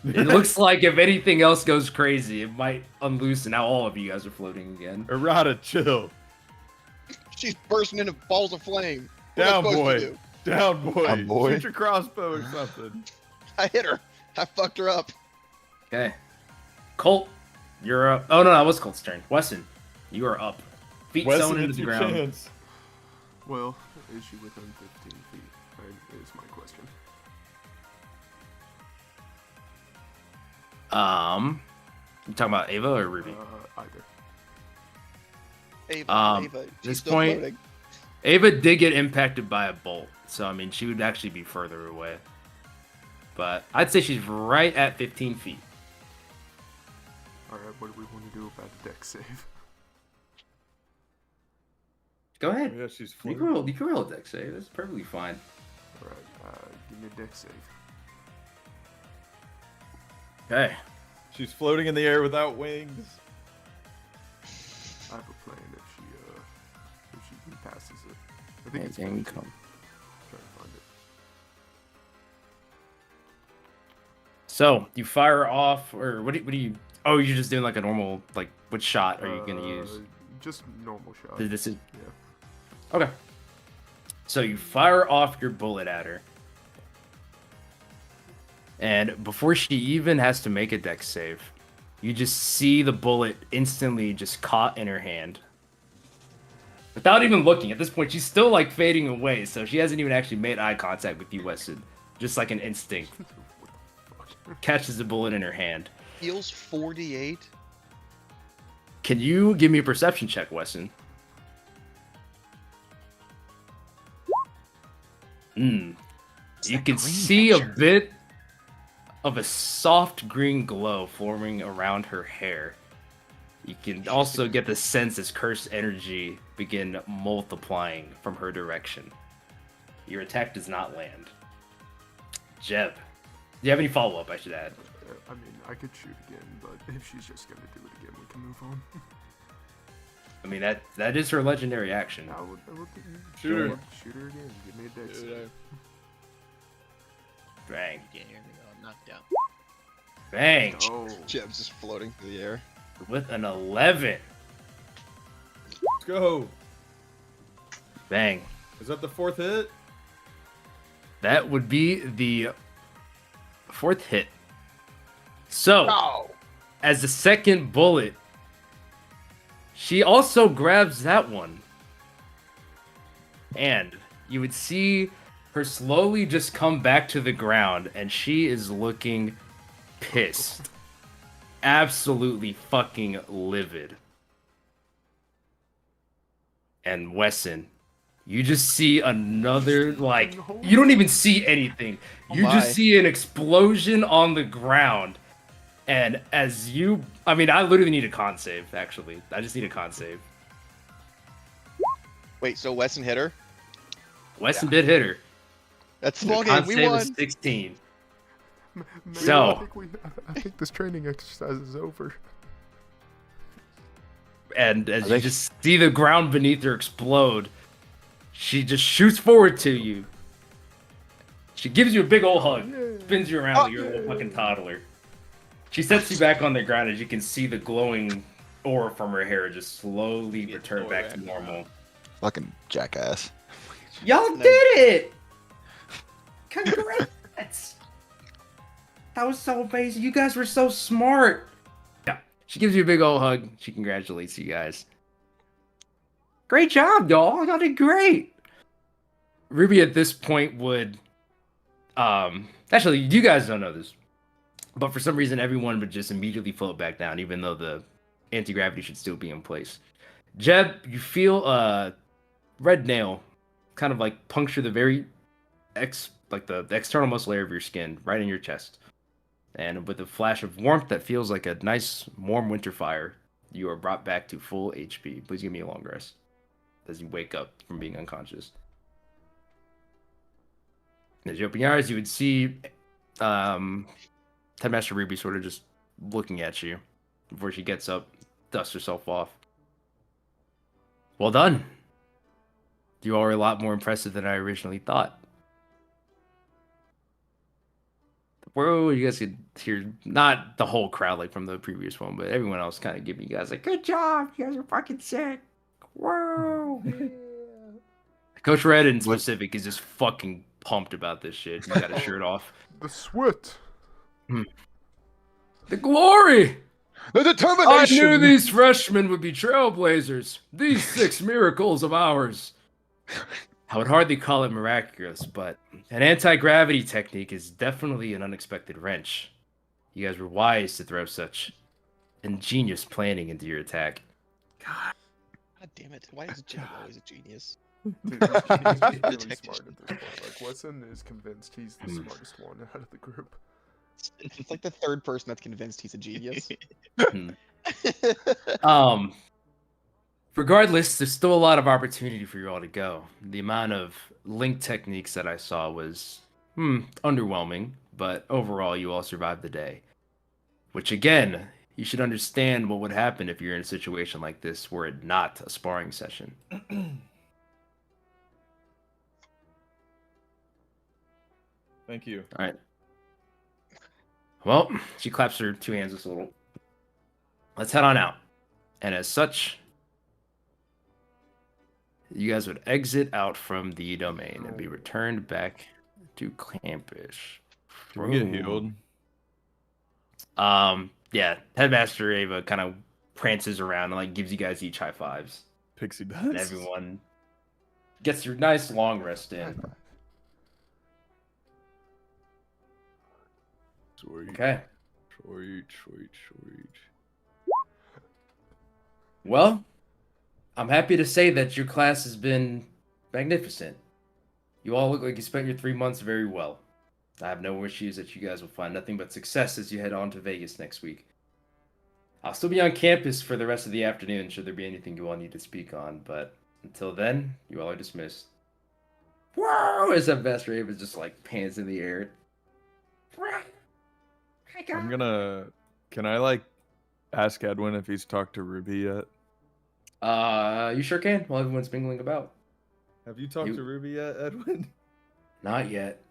It looks like if anything else goes crazy, it might unloose, and now all of you guys are floating again. Errata, chill. She's bursting into balls of flame. What Down, am I supposed boy. to do? Down, boy. Down, boy. Shoot your crossbow or something. I hit her. I fucked her up. Okay. Colt, you're up. Oh, no, that was Colt's turn. Wesson, you are up. Feet Wesson, sewn into it's the your ground. chance. Well, is she within 15 feet? You talking about Ava or Ruby? Either. Ava, she's this still point- floating. Ava did get impacted by a bolt, so I mean she would actually be further away. But I'd say she's right at 15 feet. All right, what do we want to do about the deck save? Go ahead. Yeah, she's You floating. can roll a deck save. That's perfectly fine. All right, give me a deck save. Okay. She's floating in the air without wings. I have a plan if she passes it. I think it's Anything 15. come. Trying to find it. So you fire off, or what do you? Oh, you're just doing like a normal, like what shot are you gonna use? Just normal shot. This is Yeah. okay. So you fire off your bullet at her, and before she even has to make a dex save, you just see the bullet instantly just caught in her hand. Without even looking, at this point, she's still like fading away, so she hasn't even actually made eye contact with you, Weston. Just like an instinct. Catches the bullet in her hand. Heals 48. Can you give me a perception check, Weston? You can see a bit of a soft green glow forming around her hair. You can also get the sense as cursed energy begin multiplying from her direction. Your attack does not land. Jeb, do you have any follow-up, I should add? I mean, I could shoot again, but if she's just gonna do it again, we can move on. I mean, that is her legendary action. I would Shoot her. Shoot her again. Give me a deck save. Bang. You can't hear me though. I'm knocked out. Bang. Oh, Jeb's just floating through the air. With an 11. Let's go. Bang. Is that the fourth hit? That would be the fourth hit. So, as the second bullet, she also grabs that one. And you would see her slowly just come back to the ground, and she is looking pissed. Absolutely fucking livid. And Wesson, you just see another, like, you don't even see anything. You my. just see an explosion on the ground. And as you, I mean, I literally need a con save, actually. I just need a con save. Wait, so Wesson hit her? Wesson did hit her. That's the The ball con game. We save won. was 16. man, So- I think this training exercise is over. And as I you think- just see the ground beneath her explode, she just shoots forward to you. She gives you a big old hug, spins you around like you're a little fucking toddler. She sets you back on the ground as you can see the glowing aura from her hair just slowly Get return the back aura to back. normal. Fucking jackass. Y'all No. did it! Congrats! That was so amazing. You guys were so smart. Yeah. She gives you a big old hug. She congratulates you guys. Great job, y'all. Y'all did great. Ruby at this point would actually you guys don't know this. But for some reason everyone would just immediately float back down, even though the anti-gravity should still be in place. Jeb, you feel a red nail kind of like puncture the very the external muscle layer of your skin, right in your chest. And with a flash of warmth that feels like a nice warm winter fire, you are brought back to full HP. Please give me a long rest as you wake up from being unconscious. As you open your eyes, you would see Headmaster Ruby sort of just looking at you before she gets up, dusts herself off. Well done. You are a lot more impressive than I originally thought. Whoa, you guys could hear, not the whole crowd like from the previous one, but everyone else kind of giving you guys like, good job, you guys are fucking sick. Whoa. Coach Red in specific is just fucking pumped about this shit. He's got his shirt off. The sweat. The glory! The I determination. knew these freshmen would be trailblazers. These 6 miracles of ours. I would hardly call it miraculous, but an anti-gravity technique is definitely an unexpected wrench. You guys were wise to throw such ingenious planning into your attack. God damn it! Why is Jimmy always a genius? Dude, he's really Detective. smart at this point. Like, Wesson is convinced he's the smartest one out of the group. It's like the third person that's convinced he's a genius. Hmm. Regardless, there's still a lot of opportunity for you all to go. The amount of link techniques that I saw was underwhelming, but overall, you all survived the day. Which again, you should understand what would happen if you're in a situation like this were it not a sparring session. Thank you. All right. Well, she claps her two hands just a little. Let's head on out. And as such, you guys would exit out from the domain and be returned back to campus. Can we get healed? Yeah, Headmaster Ava kind of prances around and like gives you guys each high fives. Pixie dust. And everyone gets your nice long rest in. Sweet. Okay. Sweet. Well, I'm happy to say that your class has been magnificent. You all look like you spent your 3 months very well. I have no issues that you guys will find nothing but success as you head on to Vegas next week. I'll still be on campus for the rest of the afternoon should there be anything you all need to speak on, but until then, you all are dismissed. Whoa! As that Master Ava just like pans in the air. Can I like ask Edwin if he's talked to Ruby yet? You sure can while everyone's mingling about. Have you talked to Ruby yet, Edwin? Not yet.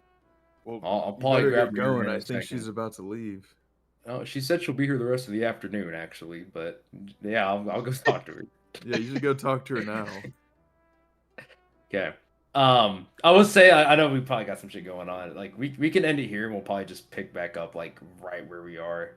Well, I'll you probably better grab get her going. in a I think she's second. about to leave. Oh, she said she'll be here the rest of the afternoon, actually. But yeah, I'll go talk to her. Yeah, you should go talk to her now. Okay. I will say I know we probably got some shit going on. Like we can end it here and we'll probably just pick back up like right where we are